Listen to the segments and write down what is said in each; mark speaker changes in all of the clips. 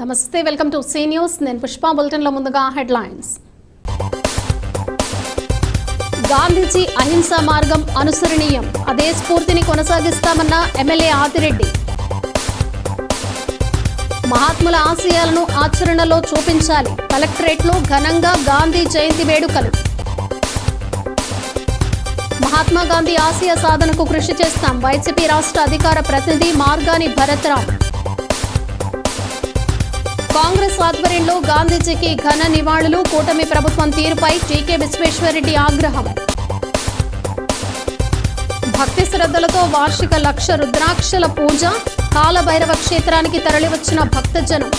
Speaker 1: నమస్తే, welcome to see news. నేను పుష్ప. బులెటిన్లో ముందుగా హెడ్లైన్స్. గాంధీజీ అహింసా మార్గం అనుసరణీయం, అదే స్ఫూర్తిని కొనసాగిస్తామన్న ఎమ్మెల్యే ఆదిరెడ్డి. మహాత్ముల ఆశయాలను ఆచరణలో చూపించాలి, కలెక్టరేట్లో ఘనంగా గాంధీ జయంతి వేడుకలు. మహాత్మా గాంధీ ఆశయ సాధనకు కృషి చేస్తాం, వైసీపీ రాష్ట్ర అధికార ప్రతినిధి మార్గాని భరత్రామ్. కాంగ్రెస్ ఆధ్వర్యంలో గాంధీజీకి ఘన నివాళులు, కూటమి ప్రభుత్వం తీరుపై టీకే విశ్వేశ్వరరెడ్డి ఆగ్రహం. భక్తి శ్రద్ధలతో వార్షిక 1,00,000 రుద్రాక్షల పూజ, కాలభైరవ క్షేత్రానికి తరలివచ్చిన భక్తజనం.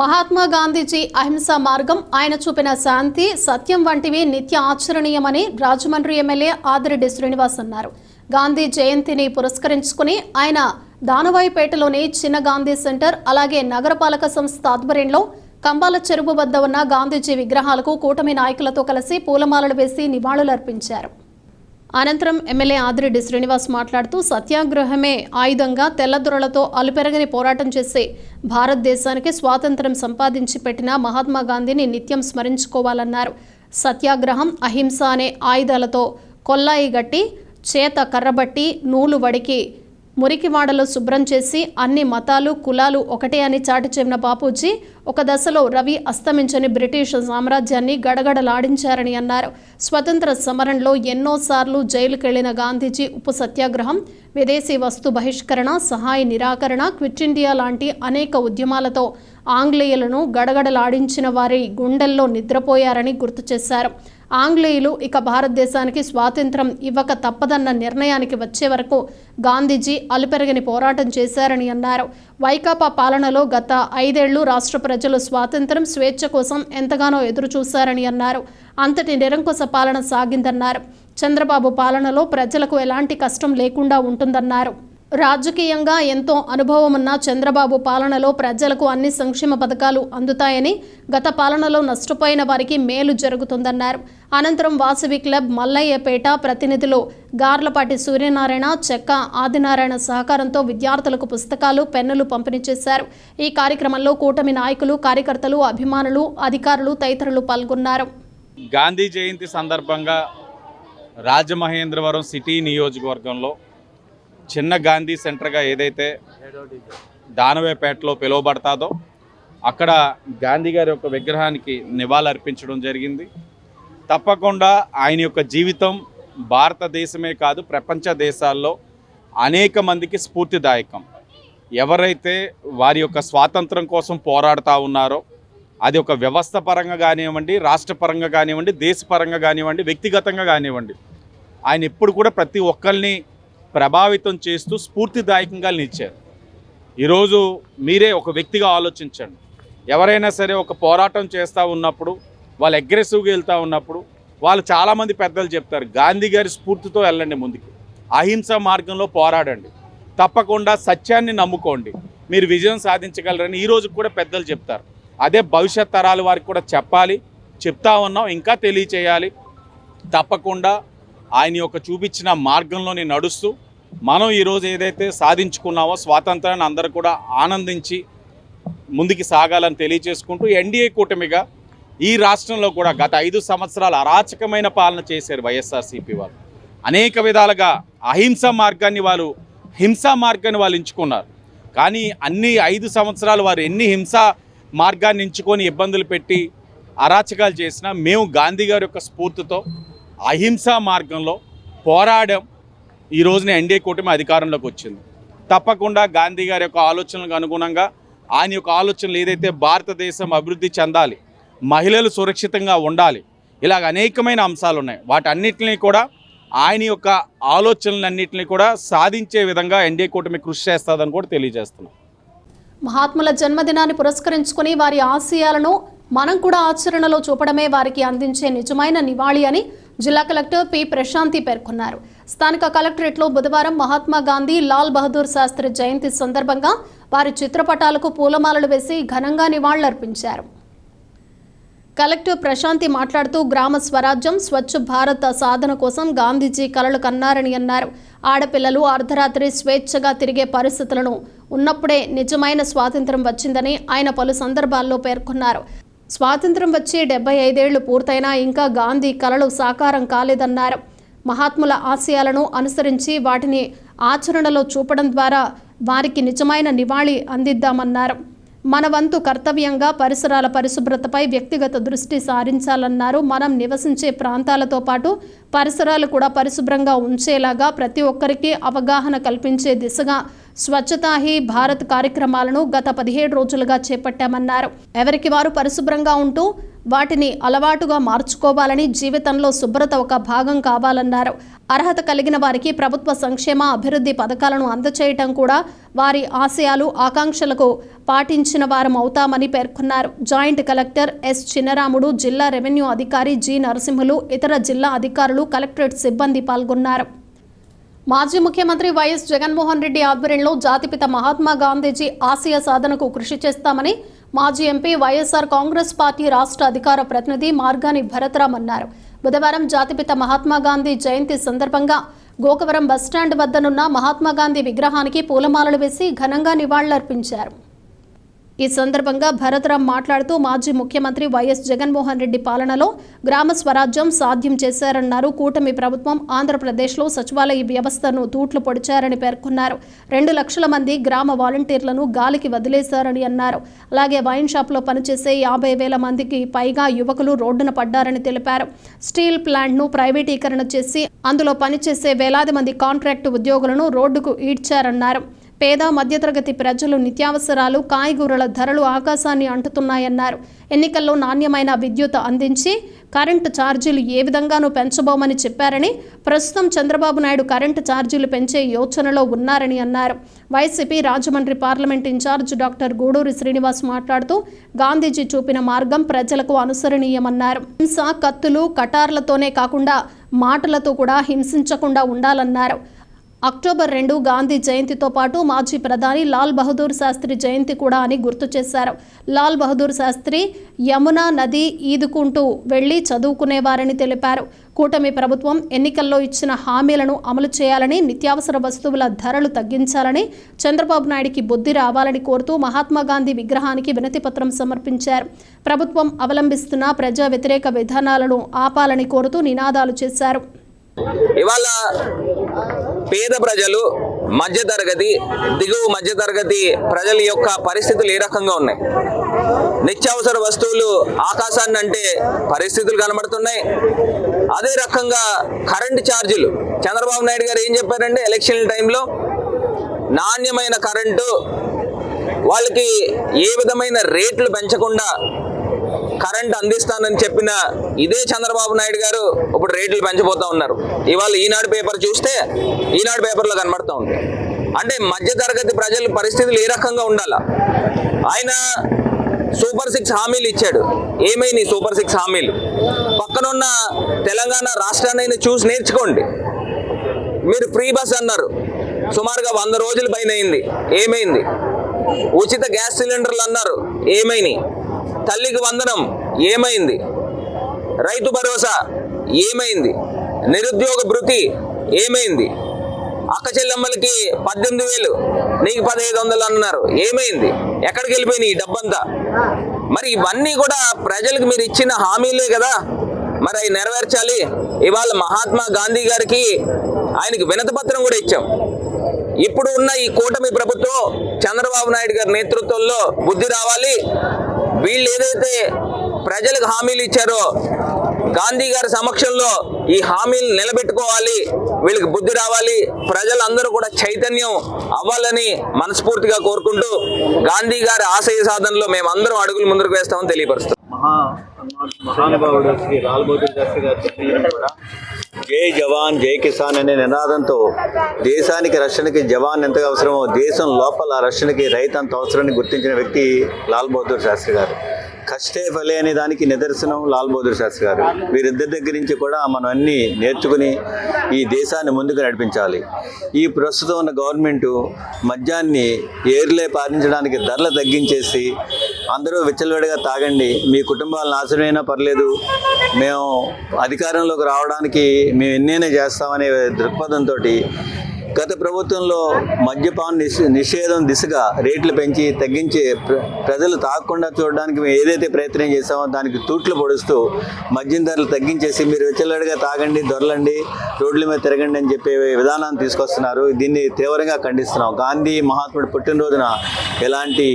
Speaker 1: మహాత్మా గాంధీజీ అహింసా మార్గం, ఆయన చూపిన శాంతి, సత్యం వంటివి నిత్య ఆచరణీయమని రాజమండ్రి ఎమ్మెల్యే ఆదిరెడ్డి శ్రీనివాస్ అన్నారు. గాంధీ జయంతిని పురస్కరించుకుని ఆయన దానవాయిపేటలోని చిన్న గాంధీ సెంటర్, అలాగే నగరపాలక సంస్థ ఆధ్వర్యంలో కంబాల చెరువు వద్ద ఉన్న గాంధీజీ విగ్రహాలకు కూటమి నాయకులతో కలిసి పూలమాలలు వేసి నివాళులర్పించారు. అనంతరం ఎమ్మెల్యే ఆదిరెడ్డి శ్రీనివాస్ మాట్లాడుతూ, సత్యాగ్రహమే ఆయుధంగా తెల్లదొరలతో అలుపెరగని పోరాటం చేసి భారతదేశానికి స్వాతంత్ర్యం సంపాదించి పెట్టిన మహాత్మా గాంధీని నిత్యం స్మరించుకోవాలన్నారు. సత్యాగ్రహం, అహింస అనే ఆయుధాలతో కొల్లాయి గట్టి, చేత కర్రబట్టి, నూలు వడికి, మురికివాడలు శుభ్రం చేసి అన్ని మతాలు కులాలు ఒకటే అని చాటి చెప్పిన బాపూజీ ఒక దశలో రవి అస్తమించని బ్రిటిష్ సామ్రాజ్యాన్ని గడగడలాడించారని అన్నారు. స్వతంత్ర సమరంలో ఎన్నోసార్లు జైలుకెళ్లిన గాంధీజీ ఉప్పు సత్యాగ్రహం, విదేశీ వస్తు బహిష్కరణ, సహాయ నిరాకరణ, క్విట్ ఇండియా లాంటి అనేక ఉద్యమాలతో ఆంగ్లేయులను గడగడలాడించిన వారి గుండెల్లో నిద్రపోయారని గుర్తు చేశారు. ఆంగ్లేయులు ఇక భారతదేశానికి స్వాతంత్రం ఇవ్వక తప్పదన్న నిర్ణయానికి వచ్చే వరకు గాంధీజీ అలుపెరగని పోరాటం చేశారని అన్నారు. వైకాపా పాలనలో గత 5 ఏళ్లు రాష్ట్ర ప్రజలు స్వాతంత్రం, స్వేచ్ఛ కోసం ఎంతగానో ఎదురు చూశారని అన్నారు. అంతటి నిరంకుశ పాలన సాగిందన్నారు. చంద్రబాబు పాలనలో ప్రజలకు ఎలాంటి కష్టం లేకుండా ఉంటుందన్నారు. రాజకీయంగా ఎంతో అనుభవం ఉన్న చంద్రబాబు పాలనలో ప్రజలకు అన్ని సంక్షేమ పథకాలు అందుతాయని, గత పాలనలో నష్టపోయిన వారికి మేలు జరుగుతుందన్నారు. అనంతరం వాసవి క్లబ్ మల్లయ్యపేట ప్రతినిధులు గార్లపాటి సూర్యనారాయణ, చెక్క ఆదినారాయణ సహకారంతో విద్యార్థులకు పుస్తకాలు, పెన్నులు పంపిణీ చేశారు. ఈ కార్యక్రమంలో కూటమి నాయకులు, కార్యకర్తలు, అభిమానులు, అధికారులు తదితరులు పాల్గొన్నారు.
Speaker 2: గాంధీ జయంతి సందర్భంగా రాజమహేంద్రవరం సిటీ నియోజకవర్గంలో చిన్న గాంధీ సెంటర్గా ఏదైతే దానవేపేటలో పిలువబడతాదో అక్కడ గాంధీ గారి యొక్క విగ్రహానికి నివాళులర్పించడం జరిగింది. తప్పకుండా ఆయన యొక్క జీవితం భారతదేశమే కాదు, ప్రపంచ దేశాల్లో అనేక మందికి స్ఫూర్తిదాయకం. ఎవరైతే వారి యొక్క స్వాతంత్రం కోసం పోరాడుతూ ఉన్నారో అది ఒక వ్యవస్థ పరంగా కానివ్వండి, రాష్ట్రపరంగా కానివ్వండి, దేశపరంగా కానివ్వండి, వ్యక్తిగతంగా కానివ్వండి, ఆయన ఎప్పుడు కూడా ప్రతి ఒక్కరిని ప్రభావితం చేస్తూ స్ఫూర్తిదాయకంగా నిలిచారు. ఈరోజు మీరే ఒక వ్యక్తిగా ఆలోచించండి. ఎవరైనా సరే ఒక పోరాటం చేస్తూ ఉన్నప్పుడు, వాళ్ళు అగ్రెసివ్గా వెళ్తూ ఉన్నప్పుడు వాళ్ళు చాలామంది పెద్దలు చెప్తారు, గాంధీ గారి స్ఫూర్తితో వెళ్ళండి, ముందుకు అహింస మార్గంలో పోరాడండి, తప్పకుండా సత్యాన్ని నమ్ముకోండి, మీరు విజయం సాధించగలరని ఈరోజు కూడా పెద్దలు చెప్తారు. అదే భవిష్యత్ తరాల వారికి కూడా చెప్పాలి, చెప్తా ఉన్నాం, ఇంకా తెలియచేయాలి. తప్పకుండా ఆయన యొక్క చూపించిన మార్గంలోనే నడుస్తూ మనం ఈరోజు ఏదైతే సాధించుకున్నామో స్వాతంత్రాన్ని అందరూ కూడా ఆనందించి ముందుకు సాగాలని తెలియచేసుకుంటూ, ఎన్డీఏ కూటమిగా ఈ రాష్ట్రంలో కూడా గత 5 సంవత్సరాలు అరాచకమైన పాలన చేశారు వైఎస్ఆర్సీపీ వాళ్ళు. అనేక విధాలుగా అహింసా మార్గాన్ని హింసా మార్గాన్ని వాళ్ళు ఎంచుకున్నారు. కానీ అన్ని 5 సంవత్సరాలు వారు ఎన్ని హింసా మార్గాన్ని ఎంచుకొని ఇబ్బందులు పెట్టి అరాచకాలు చేసినా మేము గాంధీ గారి యొక్క స్ఫూర్తితో అహింసా మార్గంలో పోరాడాం. ఈ రోజున ఎన్డీఏ కూటమి అధికారంలోకి వచ్చింది. తప్పకుండా గాంధీ గారి యొక్క ఆలోచనలకు అనుగుణంగా ఆయన యొక్క ఆలోచనలు ఏదైతే భారతదేశం అభివృద్ధి చెందాలి, మహిళలు సురక్షితంగా ఉండాలి, ఇలాగ అనేకమైన అంశాలు ఉన్నాయి. వాటన్నిటిని కూడా ఆయన యొక్క ఆలోచనలన్నింటినీ కూడా సాధించే విధంగా ఎన్డీఏ కూటమి కృషి చేస్తుందని కూడా తెలియజేస్తున్నాం.
Speaker 1: మహాత్ముల జన్మదినాన్ని పురస్కరించుకుని వారి ఆశయాలను మనం కూడా ఆచరణలో చూపడమే వారికి అందించే నిజమైన నివాళి అని జిల్లా కలెక్టర్ పి ప్రశాంతి పేర్కొన్నారు. స్థానిక కలెక్టరేట్లో బుధవారం మహాత్మా గాంధీ, లాల్ బహదూర్ శాస్త్రి జయంతి సందర్భంగా వారి చిత్రపటాలకు పూలమాలలు వేసి ఘనంగా నివాళులర్పించారు. కలెక్టర్ ప్రశాంతి మాట్లాడుతూ గ్రామ స్వరాజ్యం స్వచ్ఛ భారత్ సాధన కోసం గాంధీజీ కలలు కన్నారని అన్నారు. ఆడపిల్లలు అర్ధరాత్రి స్వేచ్ఛగా తిరిగే పరిస్థితులను ఉన్నప్పుడే నిజమైన స్వాతంత్ర్యం వచ్చిందని ఆయన పలు సందర్భాల్లో పేర్కొన్నారు. స్వాతంత్ర్యం వచ్చి 75 ఏళ్లు పూర్తయినా ఇంకా గాంధీ కలలు సాకారం కాలేదన్నారు. మహాత్ముల ఆశయాలను అనుసరించి వాటిని ఆచరణలో చూపడం ద్వారా వారికి నిజమైన నివాళి అందిద్దామన్నారు. మన వంతు కర్తవ్యంగా పరిసరాల పరిశుభ్రతపై వ్యక్తిగత దృష్టి సారించాలన్నారు. మనం నివసించే ప్రాంతాలతో పాటు పరిసరాలు కూడా పరిశుభ్రంగా ఉంచేలాగా ప్రతి ఒక్కరికి అవగాహన కల్పించే దిశగా స్వచ్ఛతా హీ భారత్ కార్యక్రమాలను గత 17 రోజులుగా చేపట్టామన్నారు. ఎవరికి వారు పరిశుభ్రంగా ఉంటూ వాటిని అలవాటుగా మార్చుకోవాలని, జీవితంలో శుభ్రత ఒక భాగం కావాలన్నారు. అర్హత కలిగిన వారికి ప్రభుత్వ సంక్షేమ అభివృద్ధి పథకాలను అందచేయటం కూడా వారి ఆశయాలు ఆకాంక్షలకు పాటించిన వారం అవుతామని పేర్కొన్నారు. జాయింట్ కలెక్టర్ ఎస్ చిన్నరాముడు, జిల్లా రెవెన్యూ అధికారి జి నరసింహులు, ఇతర జిల్లా అధికారులు, కలెక్టరేట్ సిబ్బంది పాల్గొన్నారు. మాజీ ముఖ్యమంత్రి వైఎస్ జగన్మోహన్ రెడ్డి ఆధ్వర్యంలో జాతిపిత మహాత్మా గాంధీజీ ఆశయ సాధనకు కృషి చేస్తామని మాజీ ఎంపీ వైఎస్ఆర్ కాంగ్రెస్ పార్టీ రాష్ట్ర అధికార ప్రతినిధి మార్గాని భరత్రామ్ అన్నారు. బుధవారం జాతిపిత మహాత్మా గాంధీ జయంతి సందర్భంగా గోకవరం బస్టాండ్ వద్దనున్న మహాత్మా గాంధీ విగ్రహానికి పూలమాలలు వేసి ఘనంగా నివాళులర్పించారు. ఈ సందర్భంగా భరత్రామ్ మాట్లాడుతూ మాజీ ముఖ్యమంత్రి వైఎస్ జగన్మోహన్ రెడ్డి పాలనలో గ్రామ స్వరాజ్యం సాధ్యం చేశారన్నారు. కూటమి ప్రభుత్వం ఆంధ్రప్రదేశ్లో సచివాలయ వ్యవస్థను తూట్లు పొడిచారని పేర్కొన్నారు. 2 లక్షల మంది గ్రామ వాలంటీర్లను గాలికి వదిలేశారని అన్నారు. అలాగే వైన్ షాప్లో పనిచేసే 50,000 మందికి పైగా యువకులు రోడ్డున పడ్డారని తెలిపారు. స్టీల్ ప్లాంట్ను ప్రైవేటీకరణ చేసి అందులో పనిచేసే వేలాది మంది కాంట్రాక్టు ఉద్యోగులను రోడ్డుకు ఈడ్చారన్నారు. పేద మధ్యతరగతి ప్రజలు నిత్యావసరాలు, కాయగూరల ధరలు ఆకాశాన్ని అంటుతున్నాయన్నారు. ఎన్నికల్లో నాణ్యమైన విద్యుత్ అందించి కరెంటు ఛార్జీలు ఏ విధంగానూ పెంచబోమని చెప్పారని, ప్రస్తుతం చంద్రబాబు నాయుడు కరెంటు ఛార్జీలు పెంచే యోచనలో ఉన్నారని అన్నారు. YCP Rajahmundry parliament incharge doctor Guduri Srinivas మాట్లాడుతూ గాంధీజీ చూపిన మార్గం ప్రజలకు అనుసరణీయమన్నారు. హింస, కత్తులు, కటార్లతోనే కాకుండా మాటలతో కూడా హింసించకుండా ఉండాలన్నారు. అక్టోబర్ 2 గాంధీ జయంతితో పాటు మాజీ ప్రధాని లాల్ బహదూర్ శాస్త్రి జయంతి కూడా అని గుర్తు చేశారు. లాల్ బహదూర్ శాస్త్రి యమునా నది ఈదుకుంటూ వెళ్లి చదువుకునేవారని తెలిపారు. కూటమి ప్రభుత్వం ఎన్నికల్లో ఇచ్చిన హామీలను అమలు చేయాలని, నిత్యావసర వస్తువుల ధరలు తగ్గించాలని, చంద్రబాబు నాయుడికి బుద్ధి రావాలని కోరుతూ మహాత్మా గాంధీ విగ్రహానికి వినతిపత్రం సమర్పించారు. ప్రభుత్వం అవలంబిస్తున్న ప్రజా వ్యతిరేక విధానాలను ఆపాలని కోరుతూ నినాదాలు చేశారు.
Speaker 3: ఇవాళ పేద ప్రజలు, మధ్యతరగతి, దిగువ మధ్యతరగతి ప్రజల యొక్క పరిస్థితులు ఏ రకంగా ఉన్నాయి? నిత్యావసర వస్తువులు ఆకాశాన్ని అంటే పరిస్థితులు కనబడుతున్నాయి. అదే రకంగా కరెంటు ఛార్జీలు, చంద్రబాబు నాయుడు గారు ఏం చెప్పారంటే ఎలక్షన్ టైంలో నాణ్యమైన కరెంటు, వాళ్ళకి ఏ విధమైన రేట్లు పెంచకుండా కరెంట్ అందిస్తానని చెప్పిన ఇదే చంద్రబాబు నాయుడు గారు ఇప్పుడు రేట్లు పెంచబోతా ఉన్నారు. ఇవాళ ఈనాడు పేపర్ చూస్తే ఈనాడు పేపర్లో కనబడుతూ ఉంది. అంటే మధ్యతరగతి ప్రజల పరిస్థితులు ఏ రకంగా ఉండాలా? ఆయన సూపర్ 6 హామీలు ఇచ్చాడు. ఏమైనా సూపర్ 6 హామీలు? పక్కనున్న తెలంగాణ రాష్ట్రాన్ని చూసి నేర్చుకోండి. మీరు ఫ్రీ బస్ అన్నారు, సుమారుగా 100 రోజుల పైన అయింది. ఏమైంది? ఉచిత గ్యాస్ సిలిండర్లు అన్నారు, ఏమైనాయి? తల్లికి వందనం ఏమైంది? రైతు భరోసా ఏమైంది? నిరుద్యోగ భృతి ఏమైంది? అక్క చెల్లెమ్మలకి 18,000, నీకు 1,500 అన్నారు, ఏమైంది? ఎక్కడికి వెళ్ళిపోయినాయి ఈ డబ్బంతా? మరి ఇవన్నీ కూడా ప్రజలకు మీరు ఇచ్చిన హామీలే కదా, మరి అవి నెరవేర్చాలి. ఇవాళ మహాత్మా గాంధీ గారికి ఆయనకి వినతిపత్రం కూడా ఇచ్చాం. ఇప్పుడు ఉన్న ఈ కూటమి ప్రభుత్వం చంద్రబాబు నాయుడు గారి నేతృత్వంలో బుద్ధి రావాలి. వీళ్ళు ఏదైతే ప్రజలకు హామీలు ఇచ్చారో గాంధీ గారి సమక్షంలో ఈ హామీలు నిలబెట్టుకోవాలి. వీళ్ళకి బుద్ధి రావాలి. ప్రజలందరూ కూడా చైతన్యం అవ్వాలని మనస్ఫూర్తిగా కోరుకుంటూ గాంధీ గారి ఆశయ సాధనలో మేమందరం అడుగులు ముందుకు వేస్తామని తెలియపరుస్తాం.
Speaker 4: మహానుభావుడు శ్రీ లాల్ బహదూర్ శాస్త్రి గారు చెప్పినట్టు కూడా జై జవాన్ జై కిసాన్ అనే నినాదంతో దేశానికి రక్షణకి జవాన్ ఎంతగా అవసరమో దేశం లోపల రక్షణకి రైతు అంత అవసరాన్ని గుర్తించిన వ్యక్తి లాల్ బహదూర్ శాస్త్రి గారు. కష్టే ఫలే అనే దానికి నిదర్శనం లాల్ బహదూర్ శాస్త్రి గారు. వీరిద్దరి దగ్గర నుంచి కూడా మనం అన్నీ నేర్చుకుని ఈ దేశాన్ని ముందుకు నడిపించాలి. ఈ ప్రస్తుతం ఉన్న గవర్నమెంటు మద్యాన్ని ఏరులే పారించడానికి ధరలు తగ్గించేసి అందరూ విచ్చలవిడిగా తాగండి, మీ కుటుంబాలు నాశనమైనా పర్లేదు, మేము అధికారంలోకి రావడానికి మేము ఎన్నైనా చేస్తామనే దృక్పథంతో గత ప్రభుత్వంలో మద్యపాన నిషేధం దిశగా రేట్లు పెంచి తగ్గించి ప్రజలు తాగకుండా చూడడానికి మేము ఏదైతే ప్రయత్నం చేసామో దానికి తూట్లు పొడుస్తూ మద్యం ధరలు తగ్గించేసి మీరు విచ్చలవిడిగా తాగండి, దొరలండి, రోడ్ల మీద తిరగండి అని చెప్పే విధానాన్ని తీసుకొస్తున్నారు. దీన్ని తీవ్రంగా ఖండిస్తున్నాం. గాంధీ మహాత్ముడు పుట్టినరోజున ఎలాంటి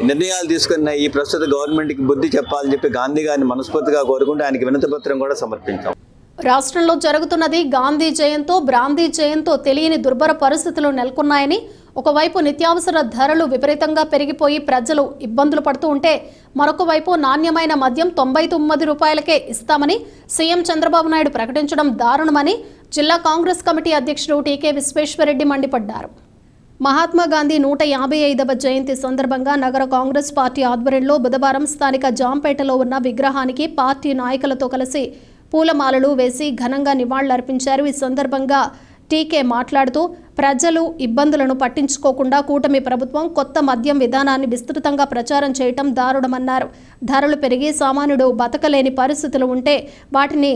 Speaker 4: నిర్ణయాలు తీసుకున్న ఈ ప్రస్తుత గవర్నమెంట్కి బుద్ధి చెప్పాలని చెప్పి గాంధీ గారిని మనస్ఫూర్తిగా కోరుకుంటూ ఆయనకి వినతి పత్రం కూడా సమర్పించాం.
Speaker 1: రాష్ట్రంలో జరుగుతున్నది గాంధీ జయంతో బ్రాందీ జయంతో తెలియని దుర్భర పరిస్థితులు నెలకొన్నాయని, ఒకవైపు నిత్యావసర ధరలు విపరీతంగా పెరిగిపోయి ప్రజలు ఇబ్బందులు పడుతూ ఉంటే మరొక వైపు నాణ్యమైన మద్యం 99 రూపాయలకే ఇస్తామని సీఎం చంద్రబాబు నాయుడు ప్రకటించడం దారుణమని జిల్లా కాంగ్రెస్ కమిటీ అధ్యక్షుడు టీకే విశ్వేశ్వరరెడ్డి మండిపడ్డారు. మహాత్మా గాంధీ 155వ జయంతి సందర్భంగా నగర కాంగ్రెస్ పార్టీ ఆధ్వర్యంలో బుధవారం స్థానిక జాంపేటలో ఉన్న విగ్రహానికి పార్టీ నాయకులతో కలిసి పూలమాలలు వేసి ఘనంగా నివాళులర్పించారు. ఈ సందర్భంగా టీకే మాట్లాడుతూ ప్రజలు ఇబ్బందులను పట్టించుకోకుండా కూటమి ప్రభుత్వం కొత్త మద్యం విధానాన్ని విస్తృతంగా ప్రచారం చేయటం దారుణమన్నారు. ధరలు పెరిగి సామాన్యుడు బతకలేని పరిస్థితులు ఉంటే వాటిని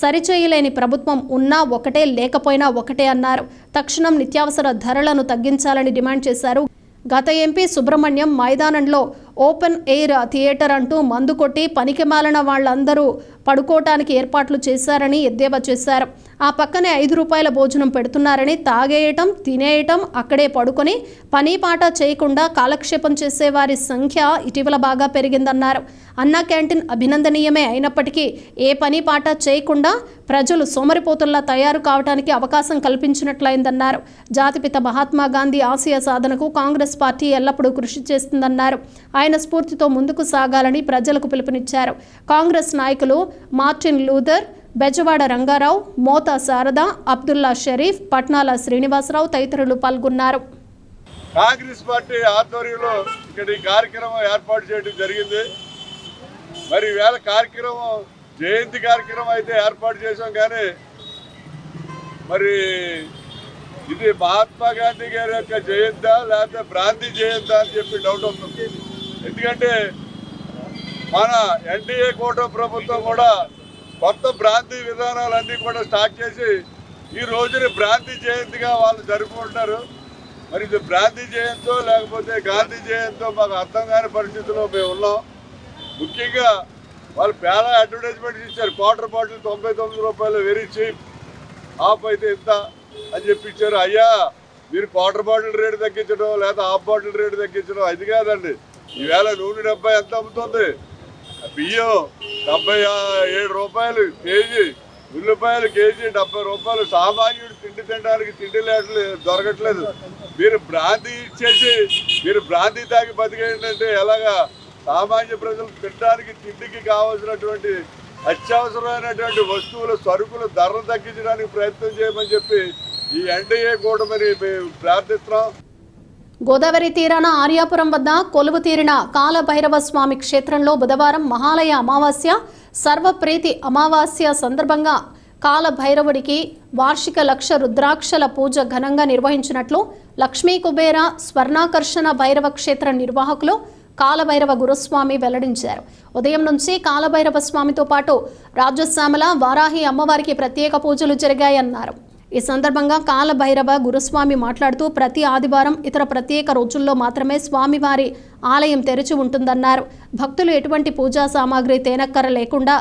Speaker 1: సరిచేయలేని ప్రభుత్వం ఉన్నా ఒకటే, లేకపోయినా ఒకటే అన్నారు. తక్షణం నిత్యావసర ధరలను తగ్గించాలని డిమాండ్ చేశారు. గత ఎంపీ సుబ్రహ్మణ్యం మైదానంలో ఓపెన్ ఎయిర్ థియేటర్ అంటూ మందు కొట్టి పనికిమాలిన వాళ్ళందరూ పడుకోవటానికి ఏర్పాట్లు చేశారని ఎద్దేవా చేశారు. ఆ పక్కనే 5 రూపాయల భోజనం పెడుతున్నారని, తాగేయటం, తినేయటం, అక్కడే పడుకొని పని పాట చేయకుండా కాలక్షేపం చేసేవారి సంఖ్య ఇటీవల బాగా పెరిగిందన్నారు. అన్నా క్యాంటీన్ అభినందనీయమే అయినప్పటికీ ఏ పని పాట చేయకుండా ప్రజలు సోమరిపోతుల్లా తయారు కావడానికి అవకాశం కల్పించినట్లయిందన్నారు. జాతిపిత మహాత్మా గాంధీ ఆశయ సాధనకు కాంగ్రెస్ పార్టీ ఎల్లప్పుడూ కృషి చేస్తుందన్నారు. ఆయన స్ఫూర్తితో ముందుకు సాగాలని ప్రజలకు పిలుపునిచ్చారు. కాంగ్రెస్ నాయకులు మార్టిన్ లూథర్, బెజవాడ రంగారావు, మోతా శారద, అబ్దుల్లా షరీఫ్, పట్నాల శ్రీనివాసరావు తదితరులు పాల్గొన్నారు.
Speaker 5: కాంగ్రెస్ పార్టీ ఆధ్వర్యంలో ఇక్కడ ఈ కార్యక్రమం ఏర్పాటు చేయడం జరిగింది. మరి ఈవేళ కార్యక్రమం జయంతి కార్యక్రమం అయితే ఏర్పాటు చేశాం, కానీ మరి ఇది మహాత్మా గాంధీ గారి యొక్క జయంతా లేకపోతే బ్రాంతి జయంతా అని చెప్పి డౌట్ వస్తుంది. ఎందుకంటే మన ఎన్డీఏ కూటమి ప్రభుత్వం కూడా కొత్త బ్రాంతి విధానాలన్నీ కూడా స్టార్ట్ చేసి ఈ రోజుని బ్రాంతి జయంతిగా వాళ్ళు జరుపుకుంటున్నారు. మరి ఇది బ్రాంతి జయంతో లేకపోతే గాంధీ జయంతో మాకు అర్థం కాని పరిస్థితుల్లో మేము ఉన్నాం. ముఖ్యంగా వాళ్ళు చాలా అడ్వర్టైజ్మెంట్స్ ఇచ్చారు. క్వార్టర్ బాటిల్ 99 రూపాయలు, వెరీ చీప్, హాఫ్ అయితే ఇంత అని చెప్పి ఇచ్చారు. అయ్యా, మీరు క్వార్టర్ బాటిల్ రేటు తగ్గించడం లేదా హాఫ్ బాటిల్ రేటు తగ్గించడం అది కాదండి. ఈవేళ నూనె 70 ఎంత అమ్ముతుంది, బియ్యం 77 రూపాయలు కేజీ, ఉల్లిపాయలు కేజీ 70 రూపాయలు. సామాన్యుడు తిండి తినడానికి తిండి దొరకట్లేదు. మీరు బ్రాంతి ఇచ్చేసి మీరు బ్రాంతి తాగి బతికేంటంటే ఎలాగా? సామాన్య ప్రజలు తినడానికి తిండికి కావాల్సినటువంటి అత్యవసరమైనటువంటి వస్తువులు, సరుకులు ధరలు తగ్గించడానికి ప్రయత్నం చేయమని చెప్పి ఈ ఎన్డీఏ కూడా మరి ప్రార్థిస్తున్నాం.
Speaker 1: గోదావరి తీరాన ఆర్యాపురం వద్ద కొలువు తీరిన కాలభైరవ స్వామి క్షేత్రంలో బుధవారం మహాలయ అమావాస్య, సర్వప్రీతి అమావాస్య సందర్భంగా కాలభైరవుడికి వార్షిక 1,00,000 రుద్రాక్షల పూజ ఘనంగా నిర్వహించినట్లు లక్ష్మీ కుబేర స్వర్ణాకర్షణ భైరవ క్షేత్ర నిర్వాహకులు కాలభైరవ గురుస్వామి వెల్లడించారు. ఉదయం నుంచి కాలభైరవ స్వామితో పాటు రాజశ్యామల, వారాహి అమ్మవారికి ప్రత్యేక పూజలు జరిగాయన్నారు. ఈ సందర్భంగా కాలభైరవ గురుస్వామి మాట్లాడుతూ ప్రతి ఆదివారం, ఇతర ప్రత్యేక రోజుల్లో మాత్రమే స్వామివారి ఆలయం తెరిచి ఉంటుందన్నారు. భక్తులు ఎటువంటి పూజా సామాగ్రి తేనక్కర లేకుండా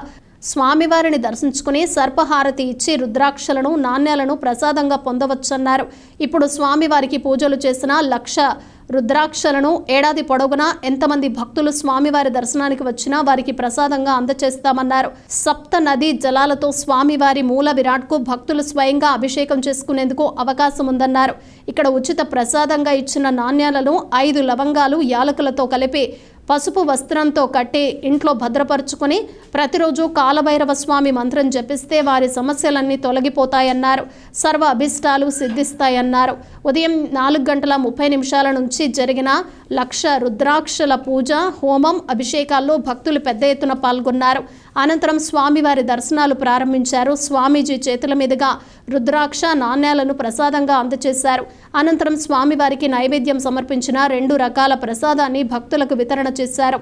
Speaker 1: స్వామివారిని దర్శించుకుని సర్పహారతి ఇచ్చి రుద్రాక్షలను, నాణ్యాలను ప్రసాదంగా పొందవచ్చన్నారు. ఇప్పుడు స్వామివారికి పూజలు చేసిన 1,00,000 రుద్రాక్షలను ఏడాది పొడవునా ఎంతమంది భక్తులు స్వామివారి దర్శనానికి వచ్చినా వారికి ప్రసాదంగా అందచేస్తామన్నారు. సప్త నదీ జలాలతో స్వామివారి మూల విరాట్కు భక్తులు స్వయంగా అభిషేకం చేసుకునేందుకు అవకాశం ఉందన్నారు. ఇక్కడ ఉచిత ప్రసాదంగా ఇచ్చిన నాణ్యాలను 5 లవంగాలు, యాలకులతో కలిపి పసుపు వస్త్రంతో కట్టి ఇంట్లో భద్రపరుచుకుని ప్రతిరోజు కాలభైరవ స్వామి మంత్రం జపిస్తే వారి సమస్యలన్నీ తొలగిపోతాయన్నారు. సర్వ అభిష్టాలు సిద్ధిస్తాయన్నారు. ఉదయం 4:30 నుంచి జరిగిన 1,00,000 రుద్రాక్షల పూజ, హోమం, అభిషేకాల్లో భక్తులు పెద్ద ఎత్తున పాల్గొన్నారు. అనంతరం స్వామివారి దర్శనాలు ప్రారంభించారు. స్వామీజీ చేతుల మీదుగా రుద్రాక్ష నాణ్యాలను ప్రసాదంగా అందజేశారు. అనంతరం స్వామివారికి నైవేద్యం సమర్పించిన 2 రకాల ప్రసాదాన్ని భక్తులకు వితరణ చేశారు.